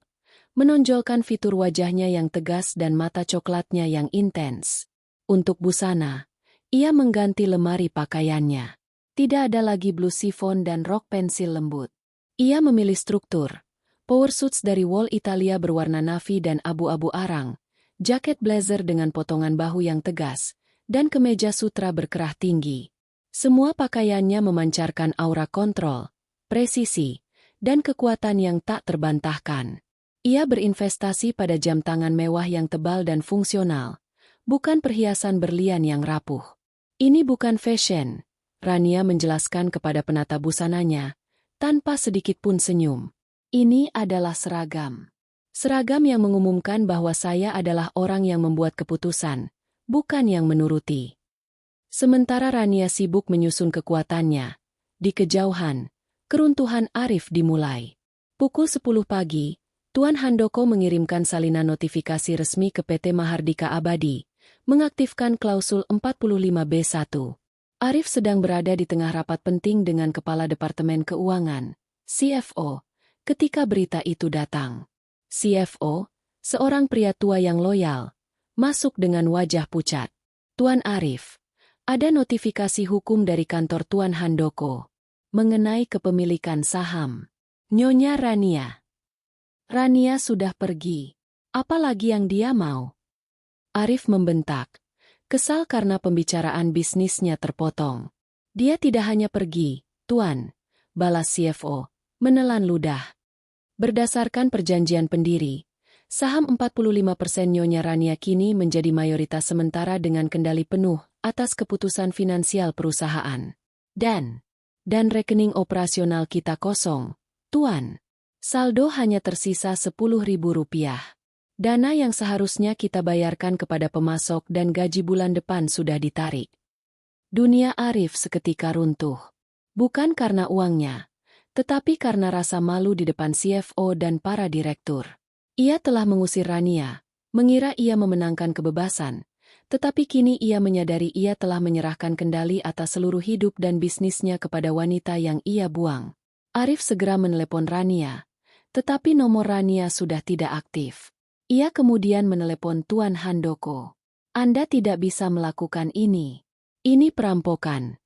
menonjolkan fitur wajahnya yang tegas dan mata coklatnya yang intens. Untuk busana, ia mengganti lemari pakaiannya. Tidak ada lagi blus chiffon dan rok pensil lembut. Ia memilih struktur. Power suits dari Wall Italia berwarna navy dan abu-abu arang, jaket blazer dengan potongan bahu yang tegas, dan kemeja sutra berkerah tinggi. Semua pakaiannya memancarkan aura kontrol, presisi, dan kekuatan yang tak terbantahkan. Ia berinvestasi pada jam tangan mewah yang tebal dan fungsional, bukan perhiasan berlian yang rapuh. Ini bukan fashion, Rania menjelaskan kepada penata busananya, tanpa sedikit pun senyum. Ini adalah seragam. Seragam yang mengumumkan bahwa saya adalah orang yang membuat keputusan, bukan yang menuruti. Sementara Rania sibuk menyusun kekuatannya, di kejauhan, keruntuhan Arif dimulai. Pukul 10 pagi, Tuan Handoko mengirimkan salinan notifikasi resmi ke PT Mahardika Abadi, mengaktifkan klausul 45B1. Arif sedang berada di tengah rapat penting dengan Kepala Departemen Keuangan, CFO, ketika berita itu datang. CFO, seorang pria tua yang loyal, masuk dengan wajah pucat. Tuan Arif, ada notifikasi hukum dari kantor Tuan Handoko mengenai kepemilikan saham. Nyonya Rania. Rania sudah pergi. Apalagi yang dia mau? Arif membentak, kesal karena pembicaraan bisnisnya terpotong. Dia tidak hanya pergi, Tuan, balas CFO, menelan ludah. Berdasarkan perjanjian pendiri, saham 45% Nyonya Rania kini menjadi mayoritas sementara dengan kendali penuh atas keputusan finansial perusahaan. Dan rekening operasional kita kosong, Tuan. Saldo hanya tersisa Rp10.000. Dana yang seharusnya kita bayarkan kepada pemasok dan gaji bulan depan sudah ditarik. Dunia Arif seketika runtuh. Bukan karena uangnya, tetapi karena rasa malu di depan CFO dan para direktur. Ia telah mengusir Rania, mengira ia memenangkan kebebasan, tetapi kini ia menyadari ia telah menyerahkan kendali atas seluruh hidup dan bisnisnya kepada wanita yang ia buang. Arif segera menelepon Rania, tetapi nomor Rania sudah tidak aktif. Ia kemudian menelepon Tuan Handoko. Anda tidak bisa melakukan ini. Ini perampokan,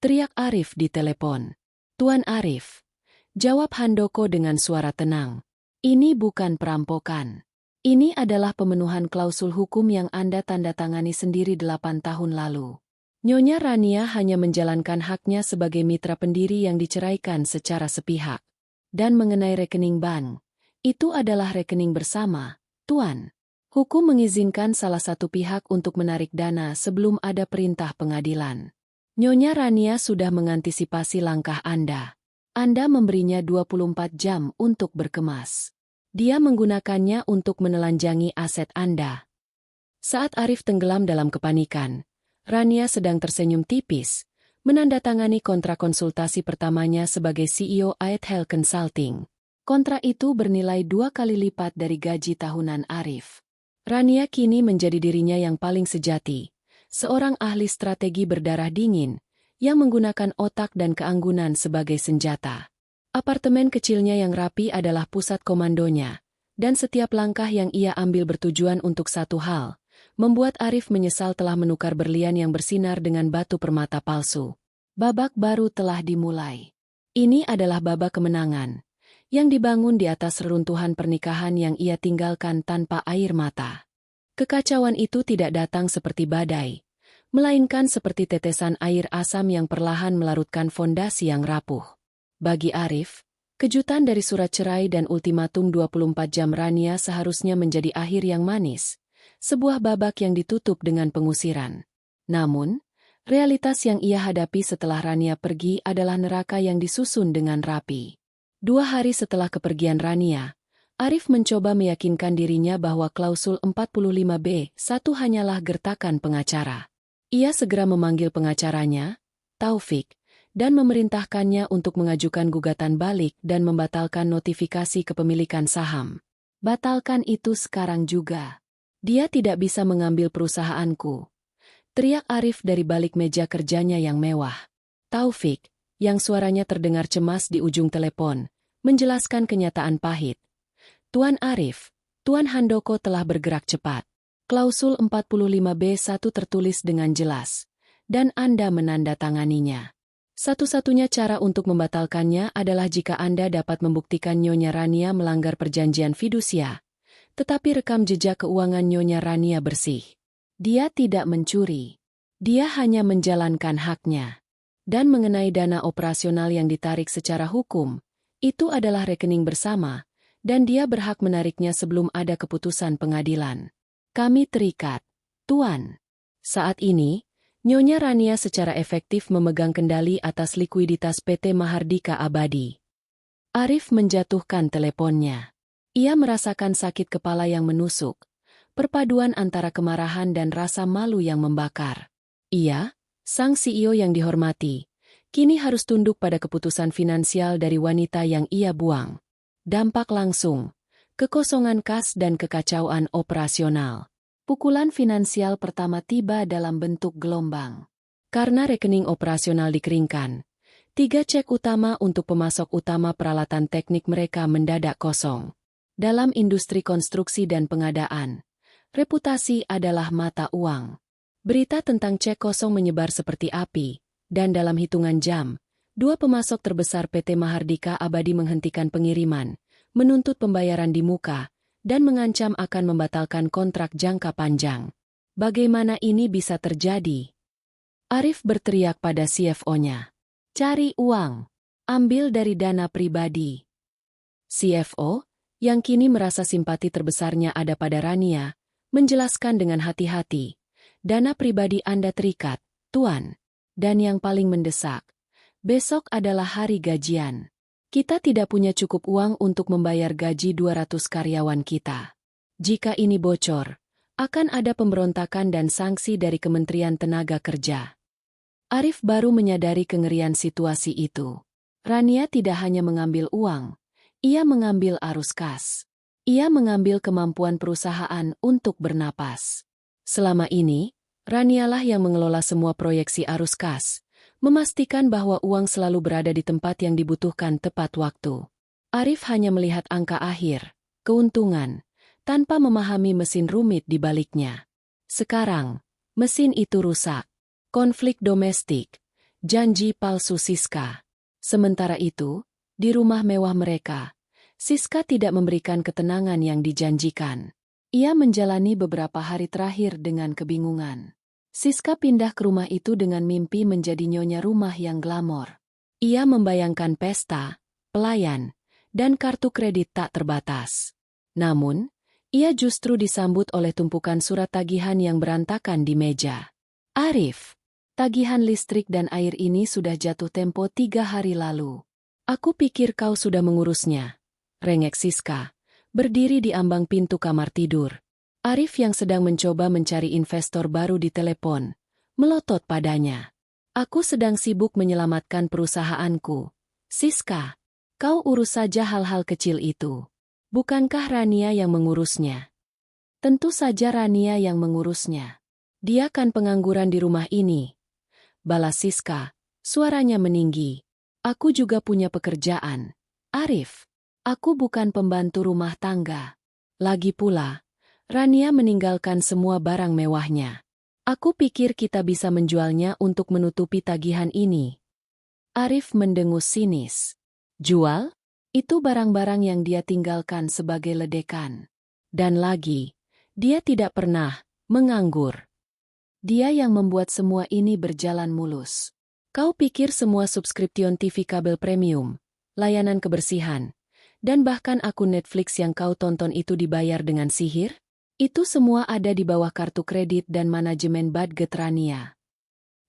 teriak Arif di telepon. Tuan Arif, jawab Handoko dengan suara tenang. Ini bukan perampokan. Ini adalah pemenuhan klausul hukum yang Anda tanda tangani sendiri 8 tahun lalu. Nyonya Rania hanya menjalankan haknya sebagai mitra pendiri yang diceraikan secara sepihak. Dan mengenai rekening bank, itu adalah rekening bersama, Tuan. Hukum mengizinkan salah satu pihak untuk menarik dana sebelum ada perintah pengadilan. Nyonya Rania sudah mengantisipasi langkah Anda. Anda memberinya 24 jam untuk berkemas. Dia menggunakannya untuk menelanjangi aset Anda. Saat Arif tenggelam dalam kepanikan, Rania sedang tersenyum tipis, menandatangani kontrak konsultasi pertamanya sebagai CEO Aethel Consulting. Kontrak itu bernilai 2 kali lipat dari gaji tahunan Arif. Rania kini menjadi dirinya yang paling sejati, seorang ahli strategi berdarah dingin, yang menggunakan otak dan keanggunan sebagai senjata. Apartemen kecilnya yang rapi adalah pusat komandonya, dan setiap langkah yang ia ambil bertujuan untuk satu hal, membuat Arif menyesal telah menukar berlian yang bersinar dengan batu permata palsu. Babak baru telah dimulai. Ini adalah babak kemenangan, yang dibangun di atas reruntuhan pernikahan yang ia tinggalkan tanpa air mata. Kekacauan itu tidak datang seperti badai, melainkan seperti tetesan air asam yang perlahan melarutkan fondasi yang rapuh. Bagi Arif, kejutan dari surat cerai dan ultimatum 24 jam Rania seharusnya menjadi akhir yang manis, sebuah babak yang ditutup dengan pengusiran. Namun, realitas yang ia hadapi setelah Rania pergi adalah neraka yang disusun dengan rapi. 2 hari setelah kepergian Rania, Arif mencoba meyakinkan dirinya bahwa klausul 45B1 hanyalah gertakan pengacara. Ia segera memanggil pengacaranya, Taufik, dan memerintahkannya untuk mengajukan gugatan balik dan membatalkan notifikasi kepemilikan saham. Batalkan itu sekarang juga. Dia tidak bisa mengambil perusahaanku, teriak Arif dari balik meja kerjanya yang mewah. Taufik, yang suaranya terdengar cemas di ujung telepon, menjelaskan kenyataan pahit. Tuan Arif, Tuan Handoko telah bergerak cepat. Klausul 45B1 tertulis dengan jelas, dan Anda menandatanganinya. Satu-satunya cara untuk membatalkannya adalah jika Anda dapat membuktikan Nyonya Rania melanggar perjanjian fidusia, tetapi rekam jejak keuangan Nyonya Rania bersih. Dia tidak mencuri. Dia hanya menjalankan haknya. Dan mengenai dana operasional yang ditarik secara hukum, itu adalah rekening bersama, dan dia berhak menariknya sebelum ada keputusan pengadilan. Kami terikat, Tuan. Saat ini, Nyonya Rania secara efektif memegang kendali atas likuiditas PT Mahardika Abadi. Arif menjatuhkan teleponnya. Ia merasakan sakit kepala yang menusuk, perpaduan antara kemarahan dan rasa malu yang membakar. Ia, sang CEO yang dihormati, kini harus tunduk pada keputusan finansial dari wanita yang ia buang. Dampak langsung, kekosongan kas dan kekacauan operasional. Pukulan finansial pertama tiba dalam bentuk gelombang. Karena rekening operasional dikeringkan, 3 cek utama untuk pemasok utama peralatan teknik mereka mendadak kosong. Dalam industri konstruksi dan pengadaan, reputasi adalah mata uang. Berita tentang cek kosong menyebar seperti api, dan dalam hitungan jam, 2 pemasok terbesar PT Mahardika Abadi menghentikan pengiriman, menuntut pembayaran di muka, dan mengancam akan membatalkan kontrak jangka panjang. Bagaimana ini bisa terjadi? Arif berteriak pada CFO-nya. Cari uang. Ambil dari dana pribadi. CFO, yang kini merasa simpati terbesarnya ada pada Rania, menjelaskan dengan hati-hati. Dana pribadi Anda terikat, Tuan. Dan yang paling mendesak, besok adalah hari gajian. Kita tidak punya cukup uang untuk membayar gaji 200 karyawan kita. Jika ini bocor, akan ada pemberontakan dan sanksi dari Kementerian Tenaga Kerja. Arif baru menyadari kengerian situasi itu. Rania tidak hanya mengambil uang, ia mengambil arus kas. Ia mengambil kemampuan perusahaan untuk bernapas. Selama ini, Ranialah yang mengelola semua proyeksi arus kas, memastikan bahwa uang selalu berada di tempat yang dibutuhkan tepat waktu. Arif hanya melihat angka akhir, keuntungan, tanpa memahami mesin rumit di baliknya. Sekarang, mesin itu rusak. Konflik domestik, janji palsu Siska. Sementara itu, di rumah mewah mereka, Siska tidak memberikan ketenangan yang dijanjikan. Ia menjalani beberapa hari terakhir dengan kebingungan. Siska pindah ke rumah itu dengan mimpi menjadi nyonya rumah yang glamor. Ia membayangkan pesta, pelayan, dan kartu kredit tak terbatas. Namun, ia justru disambut oleh tumpukan surat tagihan yang berantakan di meja. Arif, tagihan listrik dan air ini sudah jatuh tempo 3 hari lalu. Aku pikir kau sudah mengurusnya. Rengek Siska, berdiri di ambang pintu kamar tidur. Arif yang sedang mencoba mencari investor baru di telepon, melotot padanya. Aku sedang sibuk menyelamatkan perusahaanku. Siska, kau urus saja hal-hal kecil itu. Bukankah Rania yang mengurusnya? Tentu saja Rania yang mengurusnya. Dia kan pengangguran di rumah ini. Balas Siska, suaranya meninggi. Aku juga punya pekerjaan. Arif, aku bukan pembantu rumah tangga. Lagi pula, Rania meninggalkan semua barang mewahnya. Aku pikir kita bisa menjualnya untuk menutupi tagihan ini. Arif mendengus sinis. Jual? Itu barang-barang yang dia tinggalkan sebagai ledekan. Dan lagi, dia tidak pernah menganggur. Dia yang membuat semua ini berjalan mulus. Kau pikir semua subskripsi TV kabel premium, layanan kebersihan, dan bahkan akun Netflix yang kau tonton itu dibayar dengan sihir? Itu semua ada di bawah kartu kredit dan manajemen budget Rania.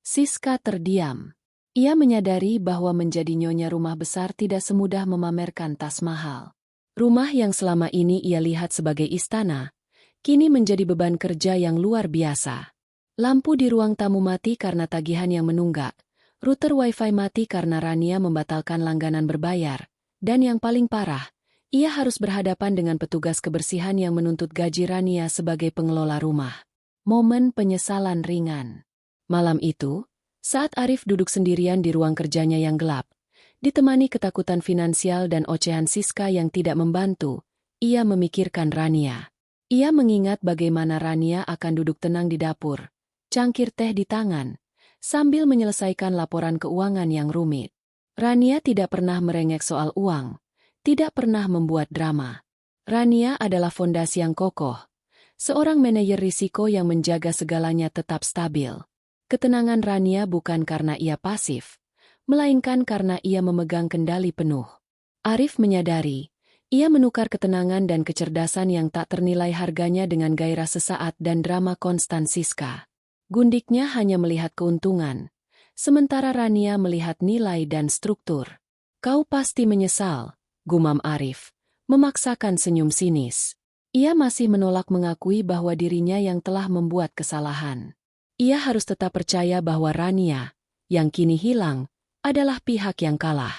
Siska terdiam. Ia menyadari bahwa menjadi nyonya rumah besar tidak semudah memamerkan tas mahal. Rumah yang selama ini ia lihat sebagai istana, kini menjadi beban kerja yang luar biasa. Lampu di ruang tamu mati karena tagihan yang menunggak, router wifi mati karena Rania membatalkan langganan berbayar, dan yang paling parah, ia harus berhadapan dengan petugas kebersihan yang menuntut gaji Rania sebagai pengelola rumah. Momen penyesalan ringan. Malam itu, saat Arif duduk sendirian di ruang kerjanya yang gelap, ditemani ketakutan finansial dan ocehan Siska yang tidak membantu, ia memikirkan Rania. Ia mengingat bagaimana Rania akan duduk tenang di dapur, cangkir teh di tangan, sambil menyelesaikan laporan keuangan yang rumit. Rania tidak pernah merengek soal uang, tidak pernah membuat drama. Rania adalah fondasi yang kokoh, seorang manajer risiko yang menjaga segalanya tetap stabil. Ketenangan Rania bukan karena ia pasif, melainkan karena ia memegang kendali penuh. Arif menyadari, ia menukar ketenangan dan kecerdasan yang tak ternilai harganya dengan gairah sesaat dan drama konstan Siska. Gundiknya hanya melihat keuntungan, sementara Rania melihat nilai dan struktur. Kau pasti menyesal, gumam Arif, memaksakan senyum sinis. Ia masih menolak mengakui bahwa dirinya yang telah membuat kesalahan. Ia harus tetap percaya bahwa Rania, yang kini hilang, adalah pihak yang kalah.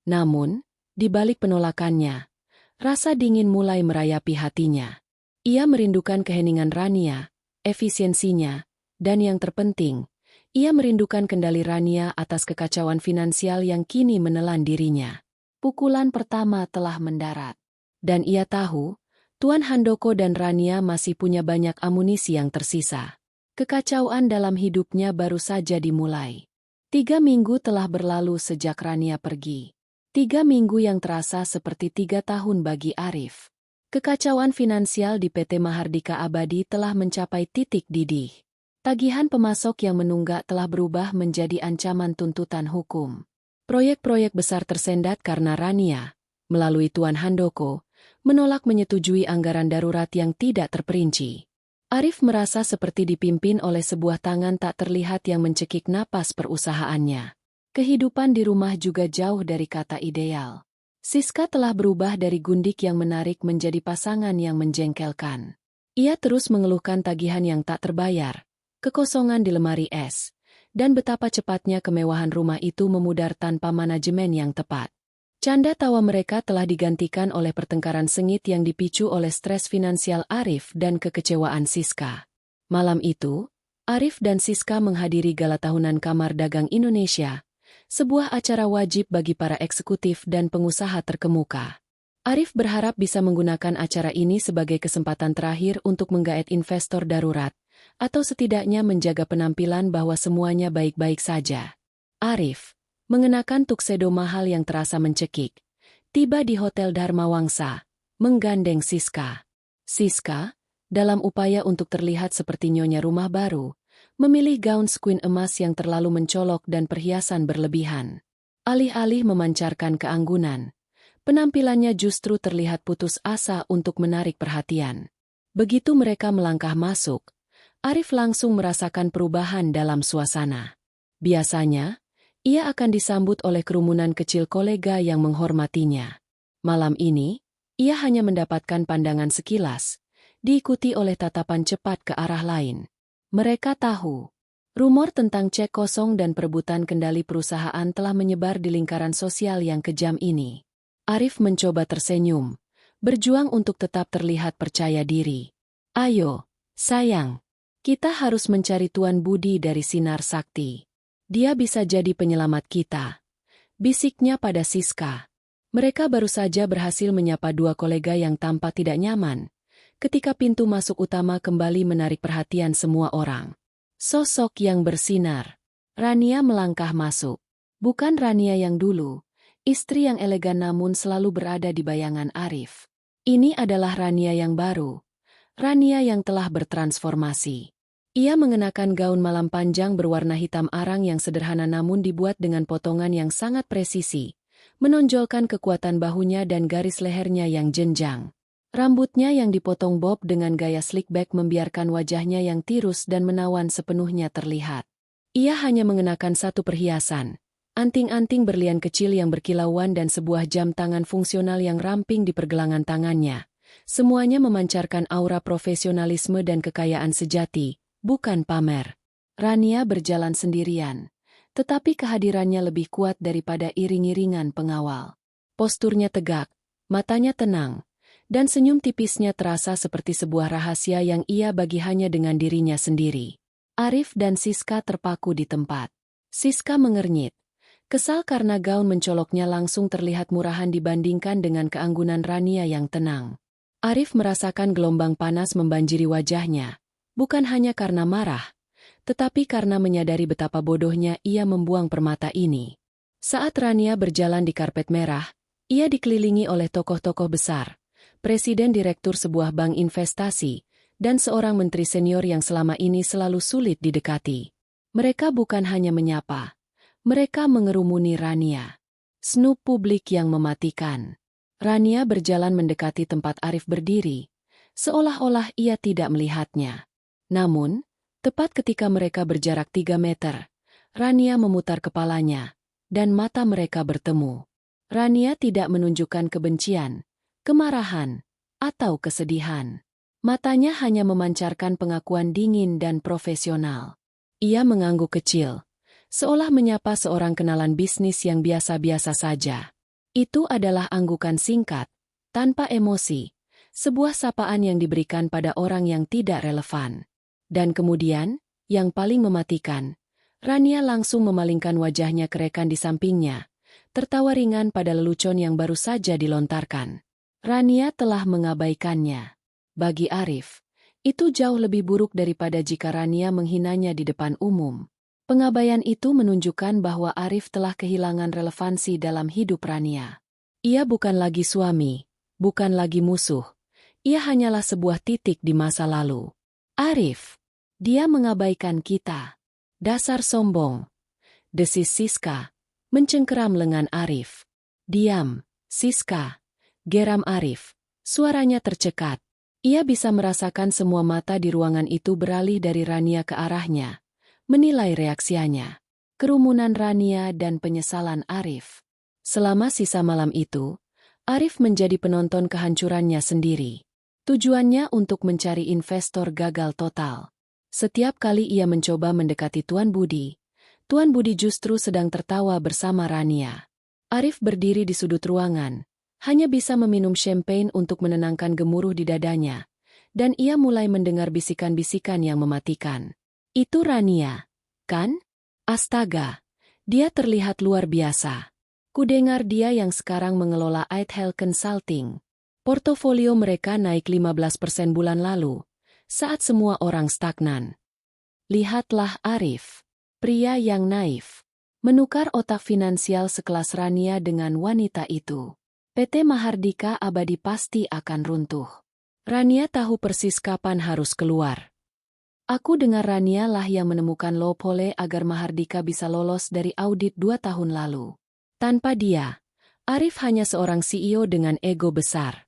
Namun, di balik penolakannya, rasa dingin mulai merayapi hatinya. Ia merindukan keheningan Rania, efisiensinya, dan yang terpenting, ia merindukan kendali Rania atas kekacauan finansial yang kini menelan dirinya. Pukulan pertama telah mendarat. Dan ia tahu, Tuan Handoko dan Rania masih punya banyak amunisi yang tersisa. Kekacauan dalam hidupnya baru saja dimulai. 3 minggu telah berlalu sejak Rania pergi. 3 minggu yang terasa seperti 3 tahun bagi Arif. Kekacauan finansial di PT Mahardika Abadi telah mencapai titik didih. Tagihan pemasok yang menunggak telah berubah menjadi ancaman tuntutan hukum. Proyek-proyek besar tersendat karena Rania, melalui Tuan Handoko, menolak menyetujui anggaran darurat yang tidak terperinci. Arif merasa seperti dipimpin oleh sebuah tangan tak terlihat yang mencekik napas perusahaannya. Kehidupan di rumah juga jauh dari kata ideal. Siska telah berubah dari gundik yang menarik menjadi pasangan yang menjengkelkan. Ia terus mengeluhkan tagihan yang tak terbayar, kekosongan di lemari es, dan betapa cepatnya kemewahan rumah itu memudar tanpa manajemen yang tepat. Canda tawa mereka telah digantikan oleh pertengkaran sengit yang dipicu oleh stres finansial Arif dan kekecewaan Siska. Malam itu, Arif dan Siska menghadiri gala tahunan Kamar Dagang Indonesia, sebuah acara wajib bagi para eksekutif dan pengusaha terkemuka. Arif berharap bisa menggunakan acara ini sebagai kesempatan terakhir untuk menggaet investor darurat, atau setidaknya menjaga penampilan bahwa semuanya baik-baik saja. Arif, mengenakan tuxedo mahal yang terasa mencekik, tiba di Hotel Dharma Wangsa, menggandeng Siska. Siska, dalam upaya untuk terlihat seperti nyonya rumah baru, memilih gaun sequin emas yang terlalu mencolok dan perhiasan berlebihan. Alih-alih memancarkan keanggunan, penampilannya justru terlihat putus asa untuk menarik perhatian. Begitu mereka melangkah masuk, Arif langsung merasakan perubahan dalam suasana. Biasanya, ia akan disambut oleh kerumunan kecil kolega yang menghormatinya. Malam ini, ia hanya mendapatkan pandangan sekilas, diikuti oleh tatapan cepat ke arah lain. Mereka tahu, rumor tentang cek kosong dan perebutan kendali perusahaan telah menyebar di lingkaran sosial yang kejam ini. Arif mencoba tersenyum, berjuang untuk tetap terlihat percaya diri. Ayo, sayang, kita harus mencari Tuan Budi dari Sinar Sakti. Dia bisa jadi penyelamat kita, bisiknya pada Siska. Mereka baru saja berhasil menyapa 2 kolega yang tampak tidak nyaman, ketika pintu masuk utama kembali menarik perhatian semua orang. Sosok yang bersinar. Rania melangkah masuk. Bukan Rania yang dulu, istri yang elegan namun selalu berada di bayangan Arif. Ini adalah Rania yang baru. Rania yang telah bertransformasi. Ia mengenakan gaun malam panjang berwarna hitam arang yang sederhana namun dibuat dengan potongan yang sangat presisi, menonjolkan kekuatan bahunya dan garis lehernya yang jenjang. Rambutnya yang dipotong bob dengan gaya slick back membiarkan wajahnya yang tirus dan menawan sepenuhnya terlihat. Ia hanya mengenakan satu perhiasan, anting-anting berlian kecil yang berkilauan dan sebuah jam tangan fungsional yang ramping di pergelangan tangannya. Semuanya memancarkan aura profesionalisme dan kekayaan sejati, bukan pamer. Rania berjalan sendirian, tetapi kehadirannya lebih kuat daripada iring-iringan pengawal. Posturnya tegak, matanya tenang, dan senyum tipisnya terasa seperti sebuah rahasia yang ia bagi hanya dengan dirinya sendiri. Arif dan Siska terpaku di tempat. Siska mengernyit, kesal karena gaun mencoloknya langsung terlihat murahan dibandingkan dengan keanggunan Rania yang tenang. Arif merasakan gelombang panas membanjiri wajahnya, bukan hanya karena marah, tetapi karena menyadari betapa bodohnya ia membuang permata ini. Saat Rania berjalan di karpet merah, ia dikelilingi oleh tokoh-tokoh besar, presiden direktur sebuah bank investasi, dan seorang menteri senior yang selama ini selalu sulit didekati. Mereka bukan hanya menyapa, mereka mengerumuni Rania. Snoop publik yang mematikan. Rania berjalan mendekati tempat Arif berdiri, seolah-olah ia tidak melihatnya. Namun, tepat ketika mereka berjarak 3 meter, Rania memutar kepalanya, dan mata mereka bertemu. Rania tidak menunjukkan kebencian, kemarahan, atau kesedihan. Matanya hanya memancarkan pengakuan dingin dan profesional. Ia mengangguk kecil, seolah menyapa seorang kenalan bisnis yang biasa-biasa saja. Itu adalah anggukan singkat, tanpa emosi, sebuah sapaan yang diberikan pada orang yang tidak relevan. Dan kemudian, yang paling mematikan, Rania langsung memalingkan wajahnya ke rekan di sampingnya, tertawa ringan pada lelucon yang baru saja dilontarkan. Rania telah mengabaikannya. Bagi Arif, itu jauh lebih buruk daripada jika Rania menghinanya di depan umum. Pengabaian itu menunjukkan bahwa Arif telah kehilangan relevansi dalam hidup Rania. Ia bukan lagi suami, bukan lagi musuh. Ia hanyalah sebuah titik di masa lalu. Arif, dia mengabaikan kita. Dasar sombong. Desis Siska, mencengkeram lengan Arif. Diam, Siska. Geram Arif. Suaranya tercekat. Ia bisa merasakan semua mata di ruangan itu beralih dari Rania ke arahnya. Menilai reaksinya, kerumunan Rania dan penyesalan Arif. Selama sisa malam itu, Arif menjadi penonton kehancurannya sendiri. Tujuannya untuk mencari investor gagal total. Setiap kali ia mencoba mendekati Tuan Budi justru sedang tertawa bersama Rania. Arif berdiri di sudut ruangan, hanya bisa meminum champagne untuk menenangkan gemuruh di dadanya, dan ia mulai mendengar bisikan-bisikan yang mematikan. Itu Rania, kan? Astaga, dia terlihat luar biasa. Kudengar dia yang sekarang mengelola Eithel Consulting. Portofolio mereka naik 15% bulan lalu, saat semua orang stagnan. Lihatlah Arif, pria yang naif, menukar otak finansial sekelas Rania dengan wanita itu. PT Mahardika Abadi pasti akan runtuh. Rania tahu persis kapan harus keluar. Aku dengar Rania lah yang menemukan loophole agar Mahardika bisa lolos dari audit 2 tahun lalu. Tanpa dia, Arif hanya seorang CEO dengan ego besar.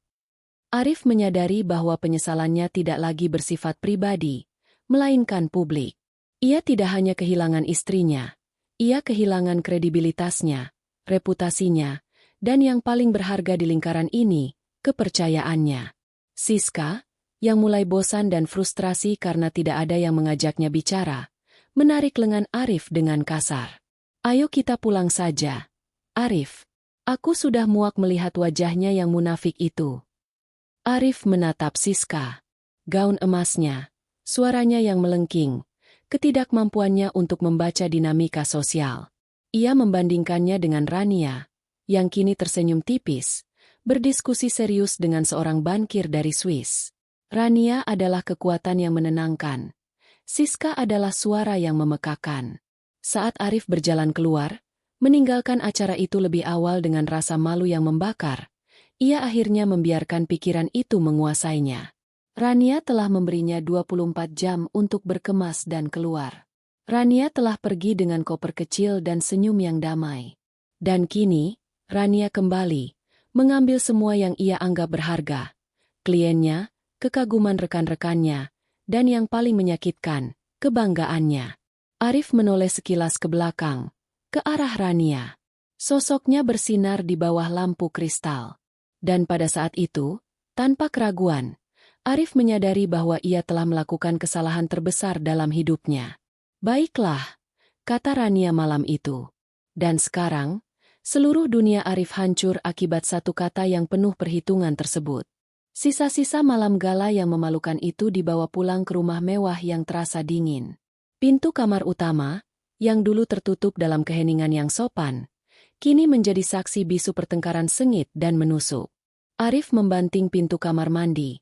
Arif menyadari bahwa penyesalannya tidak lagi bersifat pribadi, melainkan publik. Ia tidak hanya kehilangan istrinya, ia kehilangan kredibilitasnya, reputasinya, dan yang paling berharga di lingkaran ini, kepercayaannya. Siska, yang mulai bosan dan frustrasi karena tidak ada yang mengajaknya bicara, menarik lengan Arif dengan kasar. Ayo kita pulang saja. Arif, aku sudah muak melihat wajahnya yang munafik itu. Arif menatap Siska. Gaun emasnya, suaranya yang melengking, ketidakmampuannya untuk membaca dinamika sosial. Ia membandingkannya dengan Rania, yang kini tersenyum tipis, berdiskusi serius dengan seorang bankir dari Swiss. Rania adalah kekuatan yang menenangkan. Siska adalah suara yang memekakan. Saat Arif berjalan keluar, Meninggalkan acara itu lebih awal dengan rasa malu yang membakar, ia akhirnya membiarkan pikiran itu menguasainya. Rania telah memberinya 24 jam untuk berkemas dan keluar. Rania telah pergi dengan koper kecil dan senyum yang damai. Dan kini, Rania kembali, mengambil semua yang ia anggap berharga. Kliennya, kekaguman rekan-rekannya, dan yang paling menyakitkan, kebanggaannya. Arif menoleh sekilas ke belakang, ke arah Rania. Sosoknya bersinar di bawah lampu kristal. Dan pada saat itu, tanpa keraguan, Arif menyadari bahwa ia telah melakukan kesalahan terbesar dalam hidupnya. Baiklah, kata Rania malam itu. Dan sekarang, seluruh dunia Arif hancur akibat satu kata yang penuh perhitungan tersebut. Sisa-sisa malam gala yang memalukan itu dibawa pulang ke rumah mewah yang terasa dingin. Pintu kamar utama, yang dulu tertutup dalam keheningan yang sopan, kini menjadi saksi bisu pertengkaran sengit dan menusuk. Arif membanting pintu kamar mandi.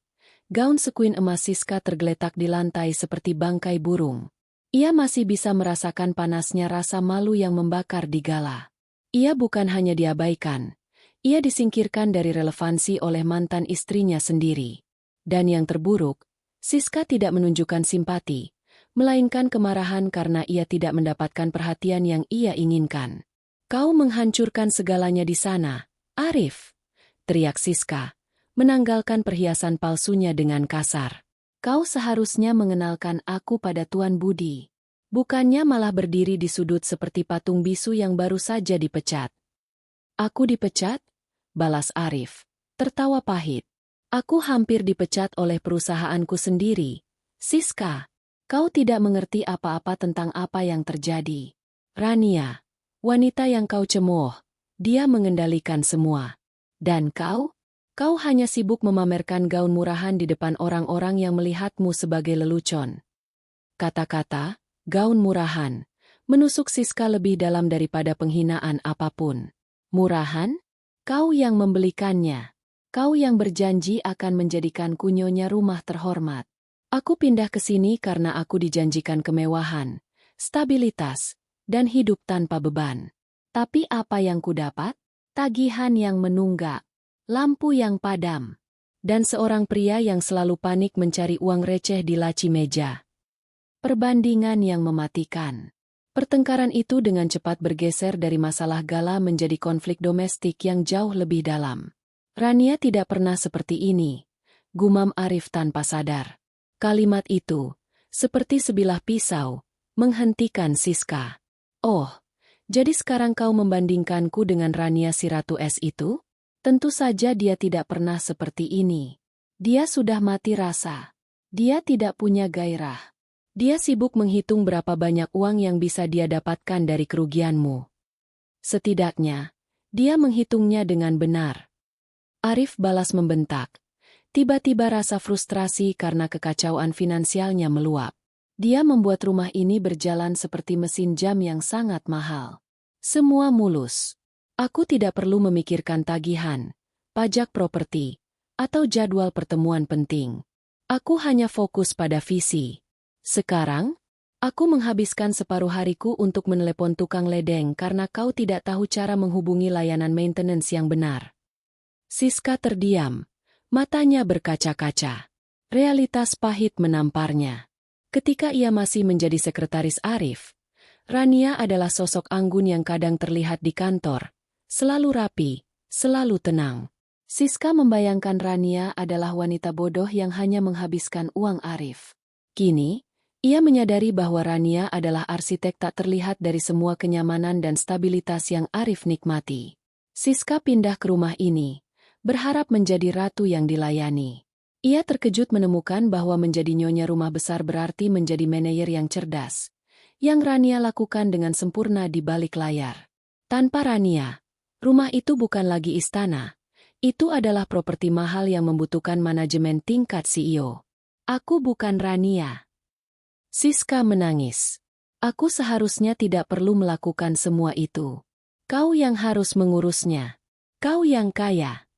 Gaun sekuin emas Siska tergeletak di lantai seperti bangkai burung. Ia masih bisa merasakan panasnya rasa malu yang membakar di gala. Ia bukan hanya diabaikan. Ia disingkirkan dari relevansi oleh mantan istrinya sendiri. Dan yang terburuk, Siska tidak menunjukkan simpati, melainkan kemarahan karena ia tidak mendapatkan perhatian yang ia inginkan. Kau menghancurkan segalanya di sana, Arif, teriak Siska, menanggalkan perhiasan palsunya dengan kasar. Kau seharusnya mengenalkan aku pada Tuan Budi. Bukannya malah berdiri di sudut seperti patung bisu yang baru saja dipecat. Aku dipecat? Balas Arif, tertawa pahit. Aku hampir dipecat oleh perusahaanku sendiri. Siska, kau tidak mengerti apa-apa tentang apa yang terjadi. Rania, wanita yang kau cemooh, dia mengendalikan semua. Dan kau? Kau hanya sibuk memamerkan gaun murahan di depan orang-orang yang melihatmu sebagai lelucon. Kata-kata, gaun murahan, menusuk Siska lebih dalam daripada penghinaan apapun. Murahan? Kau yang membelikannya. Kau yang berjanji akan menjadikanku nyonya rumah terhormat. Aku pindah ke sini karena aku dijanjikan kemewahan, stabilitas, dan hidup tanpa beban. Tapi apa yang kudapat? Tagihan yang menunggak, lampu yang padam, dan seorang pria yang selalu panik mencari uang receh di laci meja. Perbandingan yang mematikan. Pertengkaran itu dengan cepat bergeser dari masalah gala menjadi konflik domestik yang jauh lebih dalam. Rania tidak pernah seperti ini, gumam Arif tanpa sadar. Kalimat itu, seperti sebilah pisau, menghentikan Siska. Oh, jadi sekarang kau membandingkanku dengan Rania si Ratu Es itu? Tentu saja dia tidak pernah seperti ini. Dia sudah mati rasa. Dia tidak punya gairah. Dia sibuk menghitung berapa banyak uang yang bisa dia dapatkan dari kerugianmu. Setidaknya, dia menghitungnya dengan benar. Arif balas membentak. Tiba-tiba rasa frustrasi karena kekacauan finansialnya meluap. Dia membuat rumah ini berjalan seperti mesin jam yang sangat mahal. Semua mulus. Aku tidak perlu memikirkan tagihan, pajak properti, atau jadwal pertemuan penting. Aku hanya fokus pada visi. Sekarang, aku menghabiskan separuh hariku untuk menelepon tukang ledeng karena kau tidak tahu cara menghubungi layanan maintenance yang benar. Siska terdiam, matanya berkaca-kaca. Realitas pahit menamparnya. Ketika ia masih menjadi sekretaris Arif, Rania adalah sosok anggun yang kadang terlihat di kantor, selalu rapi, selalu tenang. Siska membayangkan Rania adalah wanita bodoh yang hanya menghabiskan uang Arif. Kini, ia menyadari bahwa Rania adalah arsitek tak terlihat dari semua kenyamanan dan stabilitas yang Arif nikmati. Siska pindah ke rumah ini, berharap menjadi ratu yang dilayani. Ia terkejut menemukan bahwa menjadi nyonya rumah besar berarti menjadi manajer yang cerdas, yang Rania lakukan dengan sempurna di balik layar. Tanpa Rania, rumah itu bukan lagi istana. Itu adalah properti mahal yang membutuhkan manajemen tingkat CEO. Aku bukan Rania. Siska menangis. Aku seharusnya tidak perlu melakukan semua itu. Kau yang harus mengurusnya. Kau yang kaya.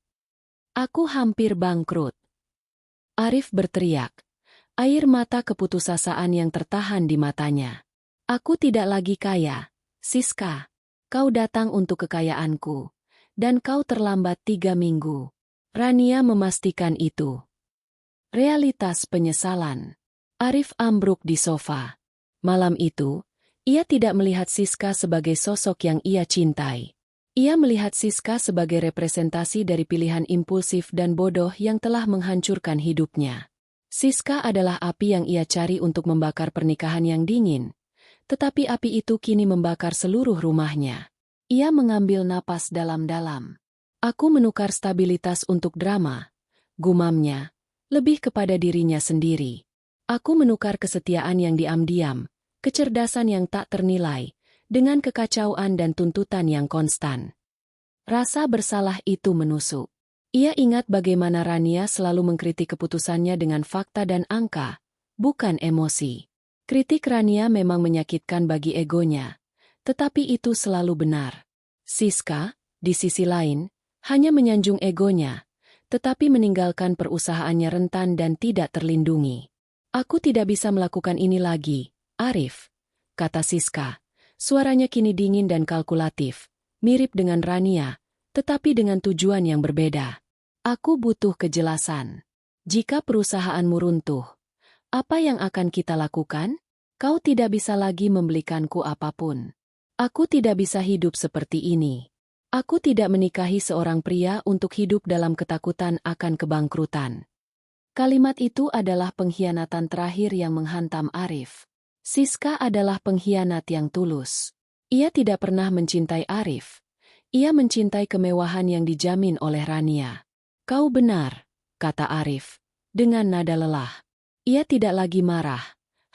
Aku hampir bangkrut. Arif berteriak. Air mata keputusasaan yang tertahan di matanya. Aku tidak lagi kaya, Siska. Kau datang untuk kekayaanku, dan kau terlambat 3 minggu. Rania memastikan itu. Realitas penyesalan. Arif ambruk di sofa. Malam itu, ia tidak melihat Siska sebagai sosok yang ia cintai. Ia melihat Siska sebagai representasi dari pilihan impulsif dan bodoh yang telah menghancurkan hidupnya. Siska adalah api yang ia cari untuk membakar pernikahan yang dingin. Tetapi api itu kini membakar seluruh rumahnya. Ia mengambil napas dalam-dalam. Aku menukar stabilitas untuk drama. Gumamnya, lebih kepada dirinya sendiri. Aku menukar kesetiaan yang diam-diam, kecerdasan yang tak ternilai, dengan kekacauan dan tuntutan yang konstan. Rasa bersalah itu menusuk. Ia ingat bagaimana Rania selalu mengkritik keputusannya dengan fakta dan angka, bukan emosi. Kritik Rania memang menyakitkan bagi egonya, tetapi itu selalu benar. Siska, di sisi lain, hanya menyanjung egonya, tetapi meninggalkan perusahaannya rentan dan tidak terlindungi. Aku tidak bisa melakukan ini lagi, Arif, kata Siska. Suaranya kini dingin dan kalkulatif, mirip dengan Rania, tetapi dengan tujuan yang berbeda. Aku butuh kejelasan. Jika perusahaanmu runtuh, apa yang akan kita lakukan? Kau tidak bisa lagi membelikanku apapun. Aku tidak bisa hidup seperti ini. Aku tidak menikahi seorang pria untuk hidup dalam ketakutan akan kebangkrutan. Kalimat itu adalah pengkhianatan terakhir yang menghantam Arif. Siska adalah pengkhianat yang tulus. Ia tidak pernah mencintai Arif. Ia mencintai kemewahan yang dijamin oleh Rania. Kau benar, kata Arif, dengan nada lelah. Ia tidak lagi marah,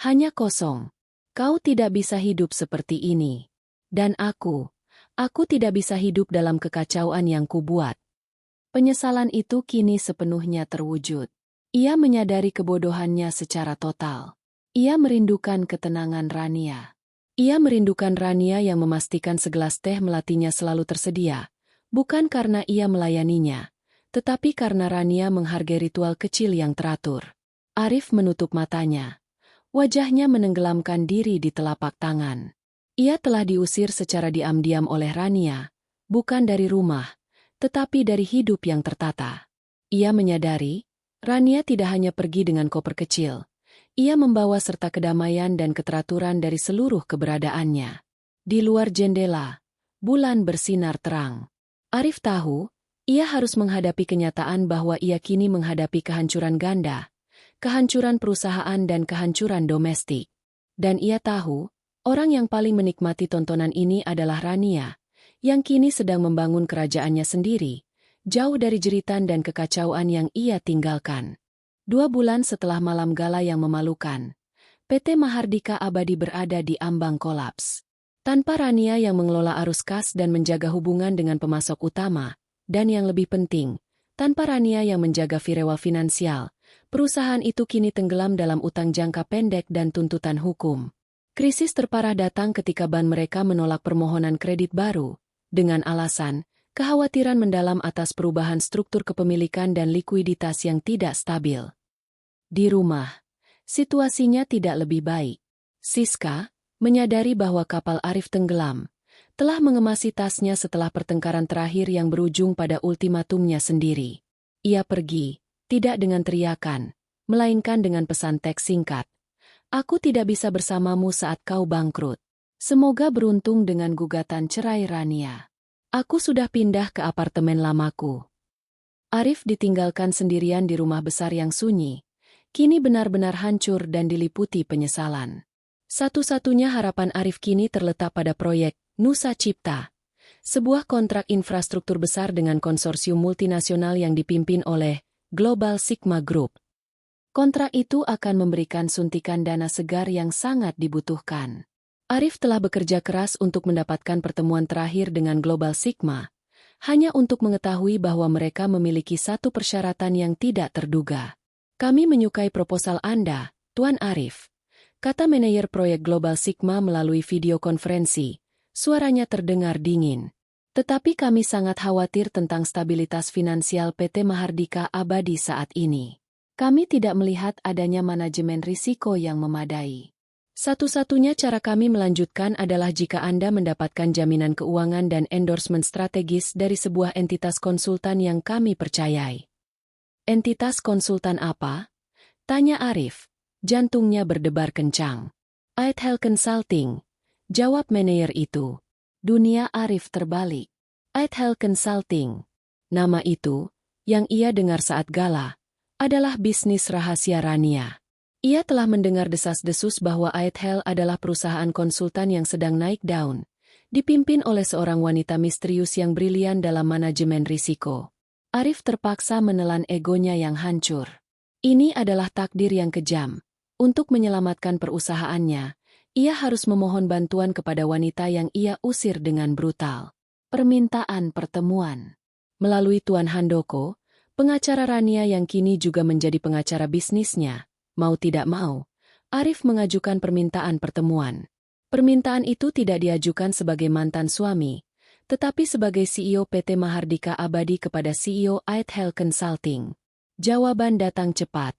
hanya kosong. Kau tidak bisa hidup seperti ini. Dan aku tidak bisa hidup dalam kekacauan yang kubuat. Penyesalan itu kini sepenuhnya terwujud. Ia menyadari kebodohannya secara total. Ia merindukan ketenangan Rania. Ia merindukan Rania yang memastikan segelas teh melatinya selalu tersedia, bukan karena ia melayaninya, tetapi karena Rania menghargai ritual kecil yang teratur. Arif menutup matanya. Wajahnya menenggelamkan diri di telapak tangan. Ia telah diusir secara diam-diam oleh Rania, bukan dari rumah, tetapi dari hidup yang tertata. Ia menyadari, Rania tidak hanya pergi dengan koper kecil. Ia membawa serta kedamaian dan keteraturan dari seluruh keberadaannya. Di luar jendela, bulan bersinar terang. Arif tahu, ia harus menghadapi kenyataan bahwa ia kini menghadapi kehancuran ganda, kehancuran perusahaan dan kehancuran domestik. Dan ia tahu, orang yang paling menikmati tontonan ini adalah Rania, yang kini sedang membangun kerajaannya sendiri, jauh dari jeritan dan kekacauan yang ia tinggalkan. 2 bulan setelah malam gala yang memalukan, PT Mahardika Abadi berada di ambang kolaps. Tanpa Rania yang mengelola arus kas dan menjaga hubungan dengan pemasok utama, dan yang lebih penting, tanpa Rania yang menjaga firewall finansial, perusahaan itu kini tenggelam dalam utang jangka pendek dan tuntutan hukum. Krisis terparah datang ketika bank mereka menolak permohonan kredit baru, dengan alasan kekhawatiran mendalam atas perubahan struktur kepemilikan dan likuiditas yang tidak stabil. Di rumah, situasinya tidak lebih baik. Siska, menyadari bahwa kapal Arif tenggelam, telah mengemasi tasnya setelah pertengkaran terakhir yang berujung pada ultimatumnya sendiri. Ia pergi, tidak dengan teriakan, melainkan dengan pesan teks singkat. Aku tidak bisa bersamamu saat kau bangkrut. Semoga beruntung dengan gugatan cerai Rania. Aku sudah pindah ke apartemen lamaku. Arif ditinggalkan sendirian di rumah besar yang sunyi. Kini benar-benar hancur dan diliputi penyesalan. Satu-satunya harapan Arif kini terletak pada proyek Nusa Cipta, sebuah kontrak infrastruktur besar dengan konsorsium multinasional yang dipimpin oleh Global Sigma Group. Kontrak itu akan memberikan suntikan dana segar yang sangat dibutuhkan. Arif telah bekerja keras untuk mendapatkan pertemuan terakhir dengan Global Sigma, hanya untuk mengetahui bahwa mereka memiliki satu persyaratan yang tidak terduga. Kami menyukai proposal Anda, Tuan Arif, kata manajer proyek Global Sigma melalui video konferensi. Suaranya terdengar dingin. Tetapi kami sangat khawatir tentang stabilitas finansial PT Mahardika Abadi saat ini. Kami tidak melihat adanya manajemen risiko yang memadai. Satu-satunya cara kami melanjutkan adalah jika Anda mendapatkan jaminan keuangan dan endorsement strategis dari sebuah entitas konsultan yang kami percayai. Entitas konsultan apa? Tanya Arif. Jantungnya berdebar kencang. Aethel Consulting. Jawab manajer itu. Dunia Arif terbalik. Aethel Consulting. Nama itu, yang ia dengar saat gala, adalah bisnis rahasia Rania. Ia telah mendengar desas-desus bahwa Aethel adalah perusahaan konsultan yang sedang naik daun, dipimpin oleh seorang wanita misterius yang brilian dalam manajemen risiko. Arif terpaksa menelan egonya yang hancur. Ini adalah takdir yang kejam. Untuk menyelamatkan perusahaannya, ia harus memohon bantuan kepada wanita yang ia usir dengan brutal. Permintaan pertemuan. Melalui Tuan Handoko, pengacara Rania yang kini juga menjadi pengacara bisnisnya, mau tidak mau, Arif mengajukan permintaan pertemuan. Permintaan itu tidak diajukan sebagai mantan suami, tetapi sebagai CEO PT Mahardika Abadi kepada CEO Aethel Consulting. Jawaban datang cepat,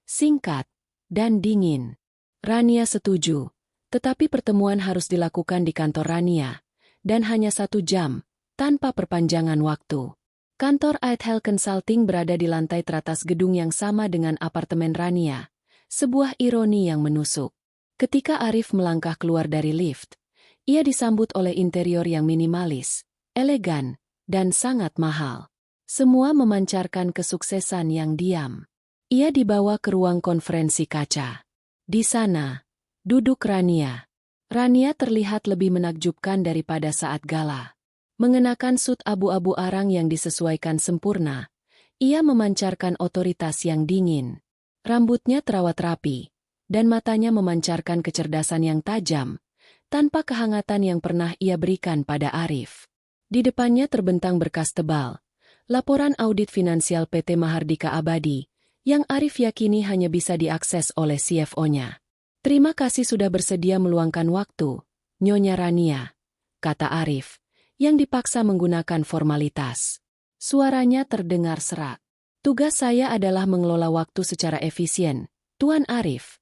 singkat, dan dingin. Rania setuju, tetapi pertemuan harus dilakukan di kantor Rania, dan hanya 1 jam, tanpa perpanjangan waktu. Kantor Aethel Consulting berada di lantai teratas gedung yang sama dengan apartemen Rania. Sebuah ironi yang menusuk. Ketika Arif melangkah keluar dari lift, ia disambut oleh interior yang minimalis, elegan, dan sangat mahal. Semua memancarkan kesuksesan yang diam. Ia dibawa ke ruang konferensi kaca. Di sana, duduk Rania. Rania terlihat lebih menakjubkan daripada saat gala. Mengenakan sut abu-abu arang yang disesuaikan sempurna, ia memancarkan otoritas yang dingin. Rambutnya terawat rapi, dan matanya memancarkan kecerdasan yang tajam, tanpa kehangatan yang pernah ia berikan pada Arif. Di depannya terbentang berkas tebal, laporan audit finansial PT Mahardika Abadi, yang Arif yakini hanya bisa diakses oleh CFO-nya. Terima kasih sudah bersedia meluangkan waktu, Nyonya Rania, kata Arif, yang dipaksa menggunakan formalitas. Suaranya terdengar serak. Tugas saya adalah mengelola waktu secara efisien, Tuan Arif.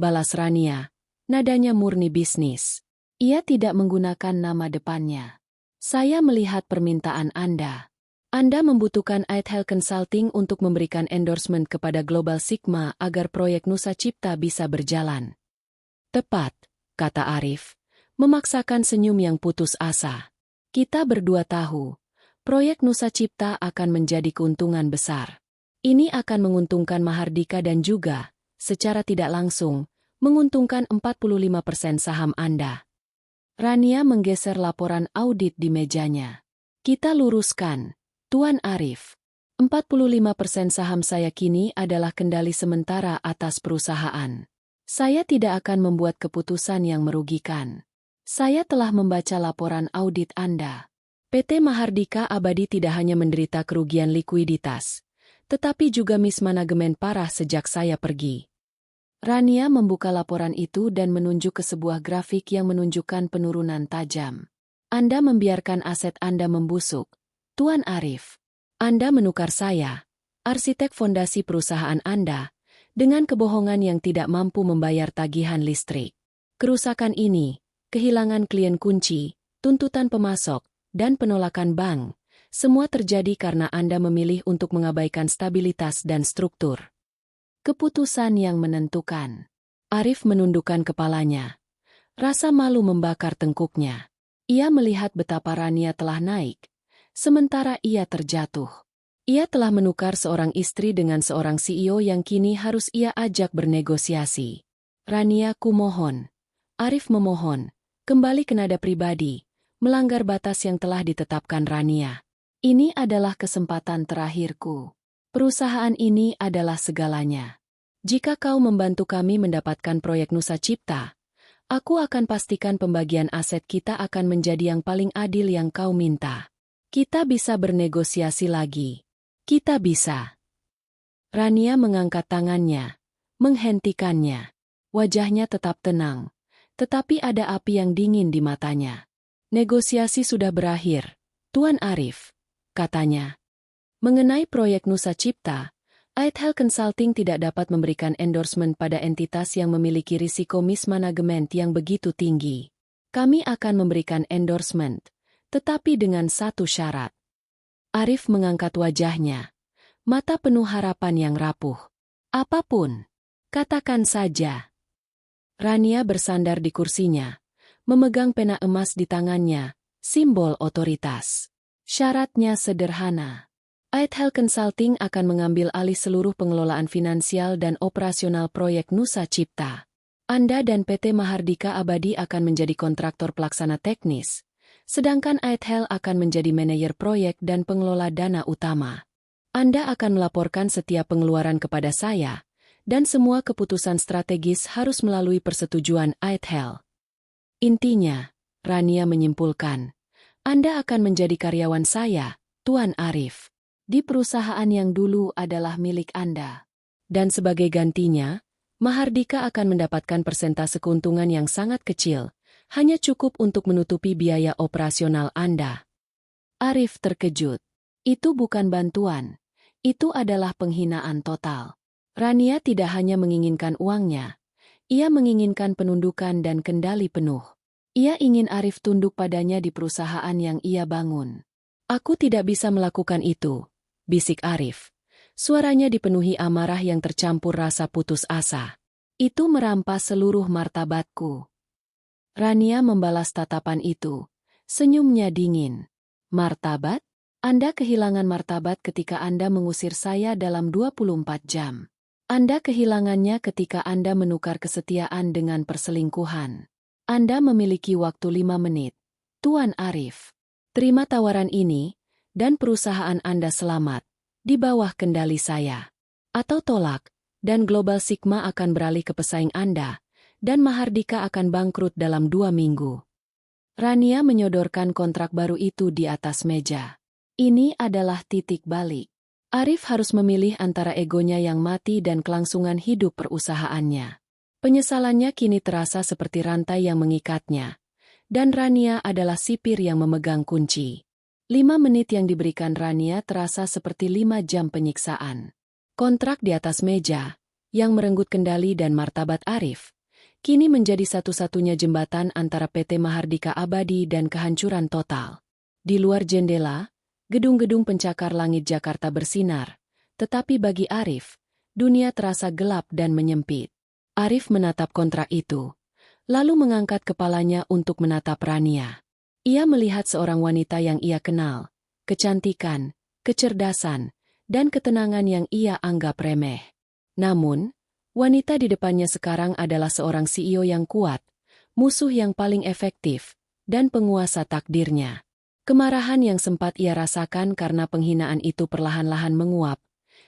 Balas Rania, nadanya murni bisnis. Ia tidak menggunakan nama depannya. Saya melihat permintaan Anda. Anda membutuhkan Aethel Consulting untuk memberikan endorsement kepada Global Sigma agar proyek Nusa Cipta bisa berjalan. Tepat, kata Arif, memaksakan senyum yang putus asa. Kita berdua tahu, proyek Nusa Cipta akan menjadi keuntungan besar. Ini akan menguntungkan Mahardika dan juga, secara tidak langsung, menguntungkan 45% saham Anda. Rania menggeser laporan audit di mejanya. Kita luruskan, Tuan Arif. 45% saham saya kini adalah kendali sementara atas perusahaan. Saya tidak akan membuat keputusan yang merugikan. Saya telah membaca laporan audit Anda. PT Mahardika Abadi tidak hanya menderita kerugian likuiditas, tetapi juga mismanajemen parah sejak saya pergi. Rania membuka laporan itu dan menunjuk ke sebuah grafik yang menunjukkan penurunan tajam. Anda membiarkan aset Anda membusuk, Tuan Arif. Anda menukar saya, arsitek fondasi perusahaan Anda, dengan kebohongan yang tidak mampu membayar tagihan listrik. Kerusakan ini, kehilangan klien kunci, tuntutan pemasok, dan penolakan bank, semua terjadi karena Anda memilih untuk mengabaikan stabilitas dan struktur. Keputusan yang menentukan. Arif menundukkan kepalanya. Rasa malu membakar tengkuknya. Ia melihat betapa Rania telah naik, sementara ia terjatuh. Ia telah menukar seorang istri dengan seorang CEO yang kini harus ia ajak bernegosiasi. Rania, kumohon. Arif memohon, kembali ke nada pribadi, melanggar batas yang telah ditetapkan Rania. Ini adalah kesempatan terakhirku. Perusahaan ini adalah segalanya. Jika kau membantu kami mendapatkan proyek Nusa Cipta, aku akan pastikan pembagian aset kita akan menjadi yang paling adil yang kau minta. Kita bisa bernegosiasi lagi. Kita bisa. Rania mengangkat tangannya, menghentikannya. Wajahnya tetap tenang, tetapi ada api yang dingin di matanya. Negosiasi sudah berakhir, Tuan Arif, katanya. Mengenai proyek Nusa Cipta, Aethel Consulting tidak dapat memberikan endorsement pada entitas yang memiliki risiko mismanagement yang begitu tinggi. Kami akan memberikan endorsement, tetapi dengan satu syarat. Arif mengangkat wajahnya, mata penuh harapan yang rapuh. Apapun, katakan saja. Rania bersandar di kursinya, memegang pena emas di tangannya, simbol otoritas. Syaratnya sederhana. Aethel Consulting akan mengambil alih seluruh pengelolaan finansial dan operasional proyek Nusa Cipta. Anda dan PT Mahardika Abadi akan menjadi kontraktor pelaksana teknis, sedangkan Aethel akan menjadi manajer proyek dan pengelola dana utama. Anda akan melaporkan setiap pengeluaran kepada saya, dan semua keputusan strategis harus melalui persetujuan Aethel. Intinya, Rania menyimpulkan, Anda akan menjadi karyawan saya, Tuan Arif, di perusahaan yang dulu adalah milik Anda. Dan sebagai gantinya, Mahardika akan mendapatkan persentase keuntungan yang sangat kecil, hanya cukup untuk menutupi biaya operasional Anda. Arif terkejut. Itu bukan bantuan. Itu adalah penghinaan total. Rania tidak hanya menginginkan uangnya, ia menginginkan penundukan dan kendali penuh. Ia ingin Arif tunduk padanya di perusahaan yang ia bangun. Aku tidak bisa melakukan itu, bisik Arif. Suaranya dipenuhi amarah yang tercampur rasa putus asa. Itu merampas seluruh martabatku. Rania membalas tatapan itu. Senyumnya dingin. Martabat? Anda kehilangan martabat ketika Anda mengusir saya dalam 24 jam. Anda kehilangannya ketika Anda menukar kesetiaan dengan perselingkuhan. Anda memiliki waktu 5 menit. Tuan Arif, terima tawaran ini, dan perusahaan Anda selamat, di bawah kendali saya. Atau tolak, dan Global Sigma akan beralih ke pesaing Anda, dan Mahardika akan bangkrut dalam 2 minggu. Rania menyodorkan kontrak baru itu di atas meja. Ini adalah titik balik. Arif harus memilih antara egonya yang mati dan kelangsungan hidup perusahaannya. Penyesalannya kini terasa seperti rantai yang mengikatnya. Dan Rania adalah sipir yang memegang kunci. 5 menit yang diberikan Rania terasa seperti 5 jam penyiksaan. Kontrak di atas meja, yang merenggut kendali dan martabat Arif, kini menjadi satu-satunya jembatan antara PT Mahardika Abadi dan kehancuran total. Di luar jendela, gedung-gedung pencakar langit Jakarta bersinar, tetapi bagi Arif, dunia terasa gelap dan menyempit. Arif menatap kontrak itu, lalu mengangkat kepalanya untuk menatap Rania. Ia melihat seorang wanita yang ia kenal, kecantikan, kecerdasan, dan ketenangan yang ia anggap remeh. Namun, wanita di depannya sekarang adalah seorang CEO yang kuat, musuh yang paling efektif, dan penguasa takdirnya. Kemarahan yang sempat ia rasakan karena penghinaan itu perlahan-lahan menguap,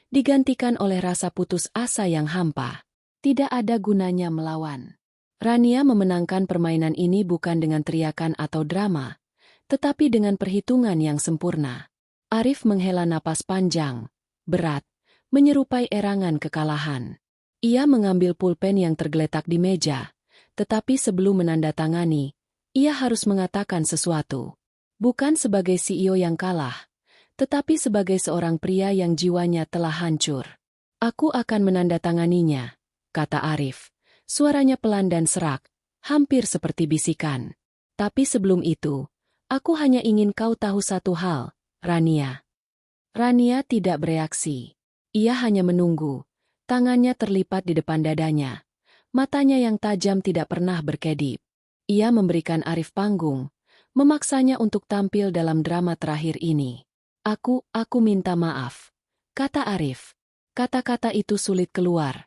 digantikan oleh rasa putus asa yang hampa. Tidak ada gunanya melawan. Rania memenangkan permainan ini bukan dengan teriakan atau drama, tetapi dengan perhitungan yang sempurna. Arif menghela napas panjang, berat, menyerupai erangan kekalahan. Ia mengambil pulpen yang tergeletak di meja, tetapi sebelum menandatangani, ia harus mengatakan sesuatu. Bukan sebagai CEO yang kalah, tetapi sebagai seorang pria yang jiwanya telah hancur. Aku akan menandatanganinya, kata Arif. Suaranya pelan dan serak, hampir seperti bisikan. Tapi sebelum itu, aku hanya ingin kau tahu satu hal, Rania. Rania tidak bereaksi. Ia hanya menunggu, tangannya terlipat di depan dadanya. Matanya yang tajam tidak pernah berkedip. Ia memberikan Arif panggung, memaksanya untuk tampil dalam drama terakhir ini. Aku minta maaf, kata Arif. Kata-kata itu sulit keluar,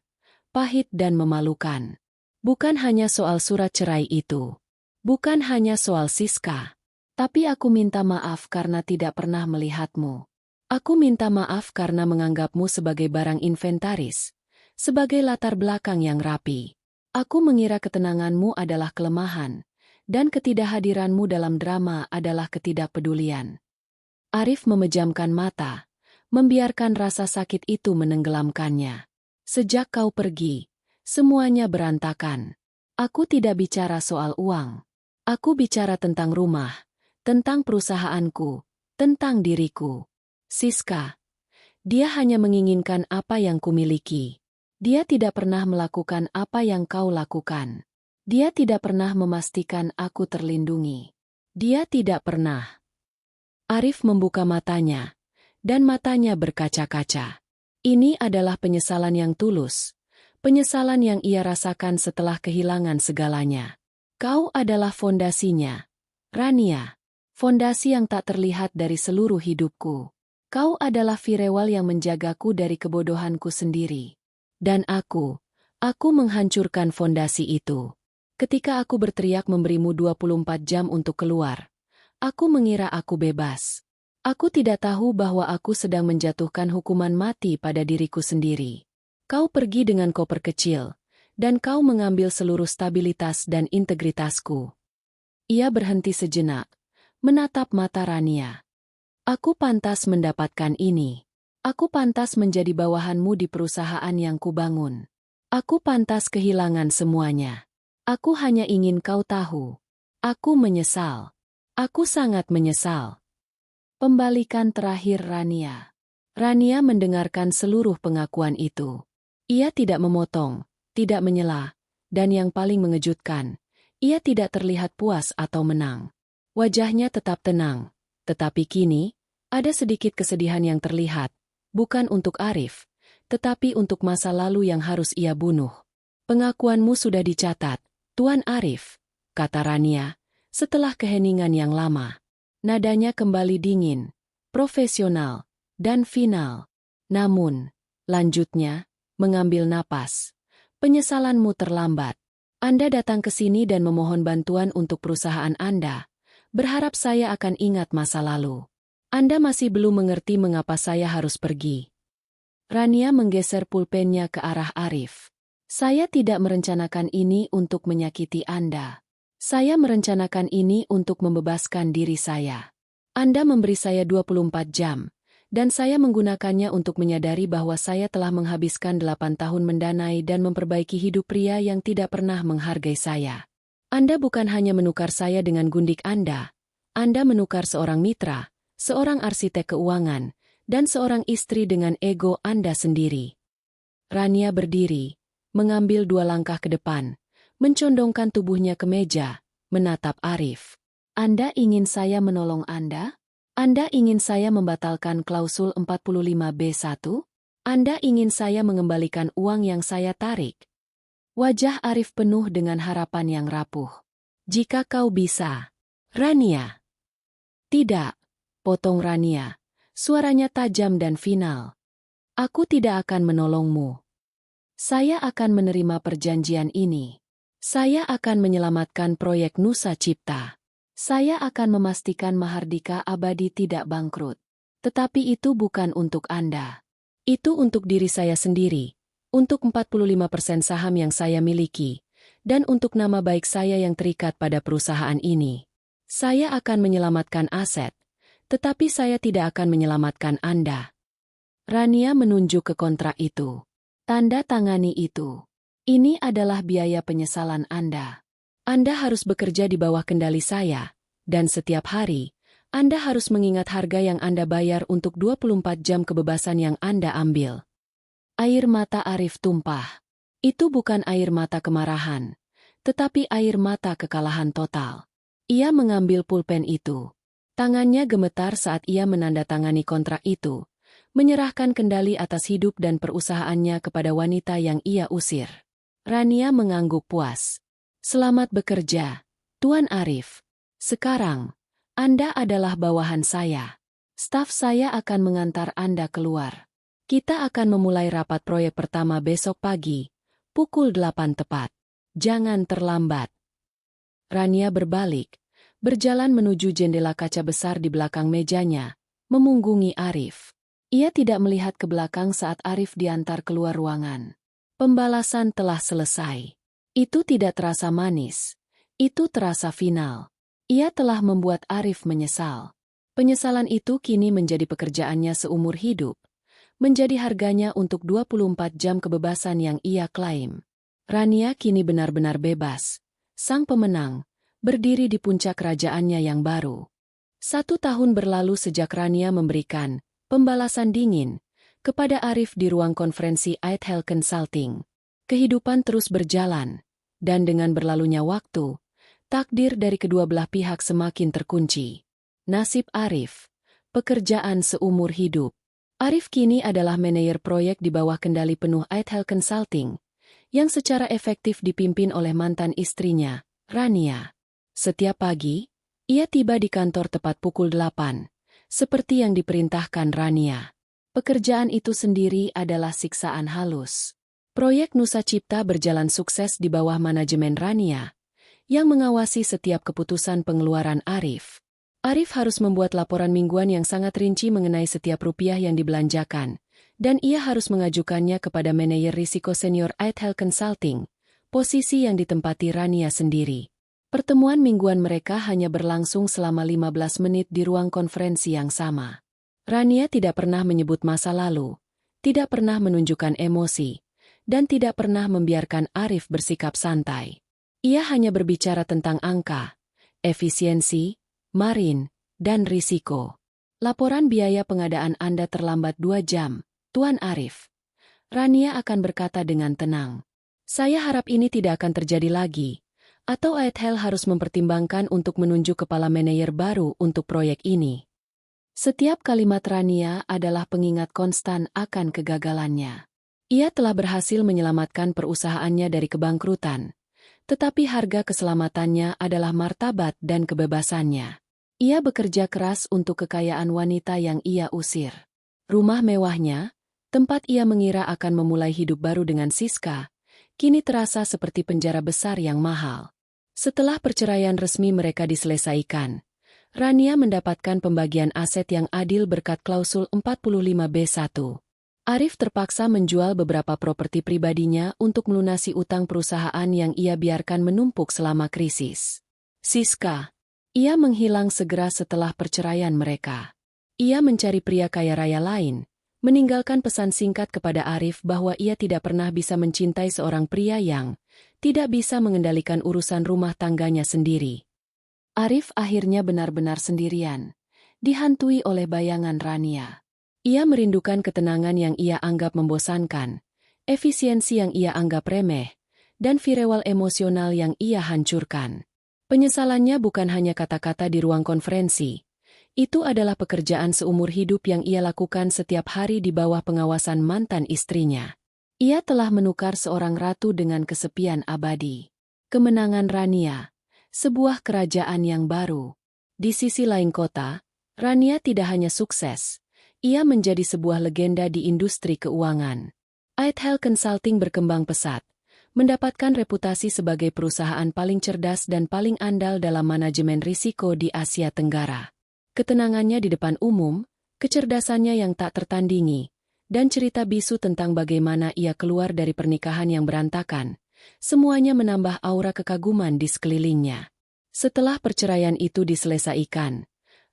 pahit dan memalukan. Bukan hanya soal surat cerai itu. Bukan hanya soal Siska. Tapi aku minta maaf karena tidak pernah melihatmu. Aku minta maaf karena menganggapmu sebagai barang inventaris, sebagai latar belakang yang rapi. Aku mengira ketenanganmu adalah kelemahan, dan ketidakhadiranmu dalam drama adalah ketidakpedulian. Arif memejamkan mata, membiarkan rasa sakit itu menenggelamkannya. Sejak kau pergi, semuanya berantakan. Aku tidak bicara soal uang. Aku bicara tentang rumah, tentang perusahaanku, tentang diriku. Siska, Dia hanya menginginkan apa yang kumiliki. Dia tidak pernah melakukan apa yang kau lakukan. Dia tidak pernah memastikan aku terlindungi. Dia tidak pernah. Arif membuka matanya, dan matanya berkaca-kaca. Ini adalah penyesalan yang tulus, penyesalan yang ia rasakan setelah kehilangan segalanya. Kau adalah fondasinya, Rania. Fondasi yang tak terlihat dari seluruh hidupku. Kau adalah firewall yang menjagaku dari kebodohanku sendiri. Dan aku menghancurkan fondasi itu. Ketika aku berteriak memberimu 24 jam untuk keluar, aku mengira aku bebas. Aku tidak tahu bahwa aku sedang menjatuhkan hukuman mati pada diriku sendiri. Kau pergi dengan koper kecil, dan kau mengambil seluruh stabilitas dan integritasku. Ia berhenti sejenak, menatap mata Rania. Aku pantas mendapatkan ini. Aku pantas menjadi bawahanmu di perusahaan yang kubangun. Aku pantas kehilangan semuanya. Aku hanya ingin kau tahu. Aku menyesal. Aku sangat menyesal. Pembalikan terakhir Rania. Rania mendengarkan seluruh pengakuan itu. Ia tidak memotong, tidak menyela, dan yang paling mengejutkan, ia tidak terlihat puas atau menang. Wajahnya tetap tenang, tetapi kini, ada sedikit kesedihan yang terlihat, bukan untuk Arif, tetapi untuk masa lalu yang harus ia bunuh. Pengakuanmu sudah dicatat, Tuan Arif, kata Rania, setelah keheningan yang lama. Nadanya kembali dingin, profesional, dan final. Namun, lanjutnya, mengambil napas. Penyesalanmu terlambat. Anda datang ke sini dan memohon bantuan untuk perusahaan Anda. Berharap saya akan ingat masa lalu. Anda masih belum mengerti mengapa saya harus pergi. Rania menggeser pulpennya ke arah Arif. Saya tidak merencanakan ini untuk menyakiti Anda. Saya merencanakan ini untuk membebaskan diri saya. Anda memberi saya 24 jam, dan saya menggunakannya untuk menyadari bahwa saya telah menghabiskan 8 tahun mendanai dan memperbaiki hidup pria yang tidak pernah menghargai saya. Anda bukan hanya menukar saya dengan gundik Anda menukar seorang mitra, seorang arsitek keuangan, dan seorang istri dengan ego Anda sendiri. Rania berdiri, mengambil 2 langkah ke depan, mencondongkan tubuhnya ke meja, menatap Arif. Anda ingin saya menolong Anda? Anda ingin saya membatalkan klausul 45B1? Anda ingin saya mengembalikan uang yang saya tarik? Wajah Arif penuh dengan harapan yang rapuh. Jika kau bisa. Rania. Tidak, potong Rania. Suaranya tajam dan final. Aku tidak akan menolongmu. Saya akan menerima perjanjian ini. Saya akan menyelamatkan proyek Nusa Cipta. Saya akan memastikan Mahardika Abadi tidak bangkrut. Tetapi itu bukan untuk Anda. Itu untuk diri saya sendiri, untuk 45% saham yang saya miliki, dan untuk nama baik saya yang terikat pada perusahaan ini. Saya akan menyelamatkan aset, tetapi saya tidak akan menyelamatkan Anda. Rania menunjuk ke kontrak itu. Tanda tangani itu. Ini adalah biaya penyesalan Anda. Anda harus bekerja di bawah kendali saya, dan setiap hari, Anda harus mengingat harga yang Anda bayar untuk 24 jam kebebasan yang Anda ambil. Air mata Arif tumpah. Itu bukan air mata kemarahan, tetapi air mata kekalahan total. Ia mengambil pulpen itu. Tangannya gemetar saat ia menandatangani kontrak itu, menyerahkan kendali atas hidup dan perusahaannya kepada wanita yang ia usir. Rania mengangguk puas. Selamat bekerja, Tuan Arif. Sekarang, Anda adalah bawahan saya. Staf saya akan mengantar Anda keluar. Kita akan memulai rapat proyek pertama besok pagi, pukul 8 tepat. Jangan terlambat. Rania berbalik, berjalan menuju jendela kaca besar di belakang mejanya, memunggungi Arif. Ia tidak melihat ke belakang saat Arif diantar keluar ruangan. Pembalasan telah selesai. Itu tidak terasa manis. Itu terasa final. Ia telah membuat Arif menyesal. Penyesalan itu kini menjadi pekerjaannya seumur hidup. Menjadi harganya untuk 24 jam kebebasan yang ia klaim. Rania kini benar-benar bebas. Sang pemenang, berdiri di puncak kerajaannya yang baru. 1 tahun berlalu sejak Rania memberikan pembalasan dingin Kepada Arif di ruang konferensi Aithel Consulting. Kehidupan terus berjalan, dan dengan berlalunya waktu, takdir dari kedua belah pihak semakin terkunci. Nasib Arif, pekerjaan seumur hidup. Arif kini adalah manajer proyek di bawah kendali penuh Aithel Consulting, yang secara efektif dipimpin oleh mantan istrinya, Rania. Setiap pagi, ia tiba di kantor tepat pukul 8, seperti yang diperintahkan Rania. Pekerjaan itu sendiri adalah siksaan halus. Proyek Nusa Cipta berjalan sukses di bawah manajemen Rania, yang mengawasi setiap keputusan pengeluaran Arif. Arif harus membuat laporan mingguan yang sangat rinci mengenai setiap rupiah yang dibelanjakan, dan ia harus mengajukannya kepada manajer risiko senior Aithel Consulting, posisi yang ditempati Rania sendiri. Pertemuan mingguan mereka hanya berlangsung selama 15 menit di ruang konferensi yang sama. Rania tidak pernah menyebut masa lalu, tidak pernah menunjukkan emosi, dan tidak pernah membiarkan Arif bersikap santai. Ia hanya berbicara tentang angka, efisiensi, marin, dan risiko. Laporan biaya pengadaan Anda terlambat 2 jam, Tuan Arif. Rania akan berkata dengan tenang. Saya harap ini tidak akan terjadi lagi, atau Aithel harus mempertimbangkan untuk menunjuk kepala manajer baru untuk proyek ini. Setiap kalimat Rania adalah pengingat konstan akan kegagalannya. Ia telah berhasil menyelamatkan perusahaannya dari kebangkrutan, tetapi harga keselamatannya adalah martabat dan kebebasannya. Ia bekerja keras untuk kekayaan wanita yang ia usir. Rumah mewahnya, tempat ia mengira akan memulai hidup baru dengan Siska, kini terasa seperti penjara besar yang mahal. Setelah perceraian resmi mereka diselesaikan, Rania mendapatkan pembagian aset yang adil berkat klausul 45B1. Arif terpaksa menjual beberapa properti pribadinya untuk melunasi utang perusahaan yang ia biarkan menumpuk selama krisis. Siska. Ia menghilang segera setelah perceraian mereka. Ia mencari pria kaya raya lain, meninggalkan pesan singkat kepada Arif bahwa ia tidak pernah bisa mencintai seorang pria yang tidak bisa mengendalikan urusan rumah tangganya sendiri. Arif akhirnya benar-benar sendirian, dihantui oleh bayangan Rania. Ia merindukan ketenangan yang ia anggap membosankan, efisiensi yang ia anggap remeh, dan firewall emosional yang ia hancurkan. Penyesalannya bukan hanya kata-kata di ruang konferensi. Itu adalah pekerjaan seumur hidup yang ia lakukan setiap hari di bawah pengawasan mantan istrinya. Ia telah menukar seorang ratu dengan kesepian abadi. Kemenangan Rania, sebuah kerajaan yang baru. Di sisi lain kota, Rania tidak hanya sukses, ia menjadi sebuah legenda di industri keuangan. Aithel Consulting berkembang pesat, mendapatkan reputasi sebagai perusahaan paling cerdas dan paling andal dalam manajemen risiko di Asia Tenggara. Ketenangannya di depan umum, kecerdasannya yang tak tertandingi, dan cerita bisu tentang bagaimana ia keluar dari pernikahan yang berantakan, semuanya menambah aura kekaguman di sekelilingnya. Setelah perceraian itu diselesaikan,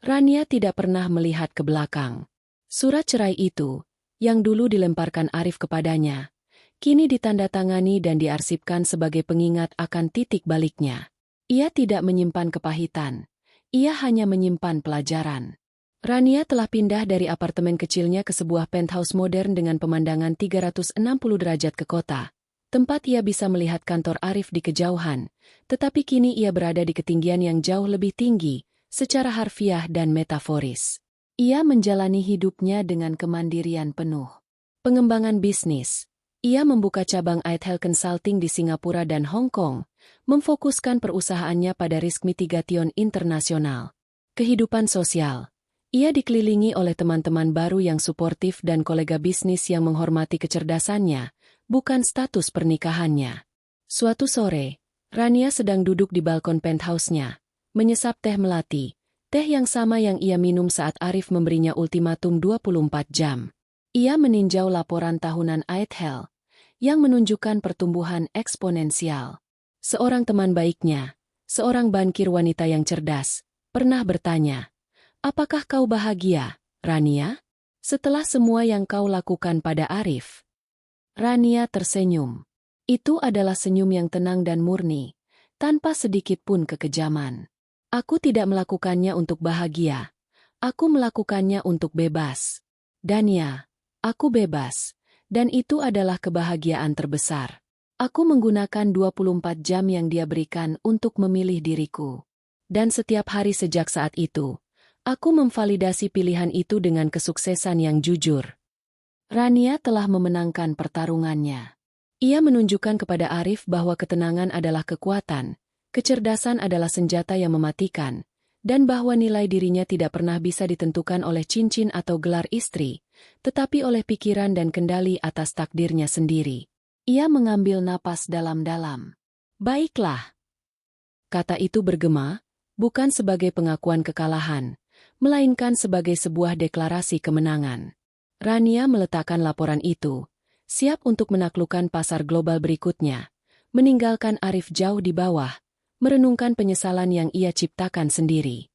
Rania tidak pernah melihat ke belakang. Surat cerai itu, yang dulu dilemparkan Arif kepadanya, kini ditandatangani dan diarsipkan sebagai pengingat akan titik baliknya. Ia tidak menyimpan kepahitan, ia hanya menyimpan pelajaran. Rania telah pindah dari apartemen kecilnya ke sebuah penthouse modern dengan pemandangan 360 derajat ke kota, tempat ia bisa melihat kantor Arif di kejauhan, tetapi kini ia berada di ketinggian yang jauh lebih tinggi, secara harfiah dan metaforis. Ia menjalani hidupnya dengan kemandirian penuh. Pengembangan bisnis. Ia membuka cabang Aithel Consulting di Singapura dan Hong Kong, memfokuskan perusahaannya pada risk mitigation internasional. Kehidupan sosial. Ia dikelilingi oleh teman-teman baru yang suportif dan kolega bisnis yang menghormati kecerdasannya, bukan status pernikahannya. Suatu sore, Rania sedang duduk di balkon penthouse-nya, menyesap teh melati, teh yang sama yang ia minum saat Arif memberinya ultimatum 24 jam. Ia meninjau laporan tahunan Aithel, yang menunjukkan pertumbuhan eksponensial. Seorang teman baiknya, seorang bankir wanita yang cerdas, pernah bertanya, "Apakah kau bahagia, Rania? Setelah semua yang kau lakukan pada Arif?" Rania tersenyum. Itu adalah senyum yang tenang dan murni, tanpa sedikit pun kekejaman. Aku tidak melakukannya untuk bahagia. Aku melakukannya untuk bebas. Dan ya, Aku bebas, dan itu adalah kebahagiaan terbesar. Aku menggunakan 24 jam yang dia berikan untuk memilih diriku. Dan setiap hari sejak saat itu, aku memvalidasi pilihan itu dengan kesuksesan yang jujur. Rania telah memenangkan pertarungannya. Ia menunjukkan kepada Arif bahwa ketenangan adalah kekuatan, kecerdasan adalah senjata yang mematikan, dan bahwa nilai dirinya tidak pernah bisa ditentukan oleh cincin atau gelar istri, tetapi oleh pikiran dan kendali atas takdirnya sendiri. Ia mengambil napas dalam-dalam. Baiklah. Kata itu bergema, bukan sebagai pengakuan kekalahan, melainkan sebagai sebuah deklarasi kemenangan. Rania meletakkan laporan itu, siap untuk menaklukkan pasar global berikutnya, meninggalkan Arif jauh di bawah, merenungkan penyesalan yang ia ciptakan sendiri.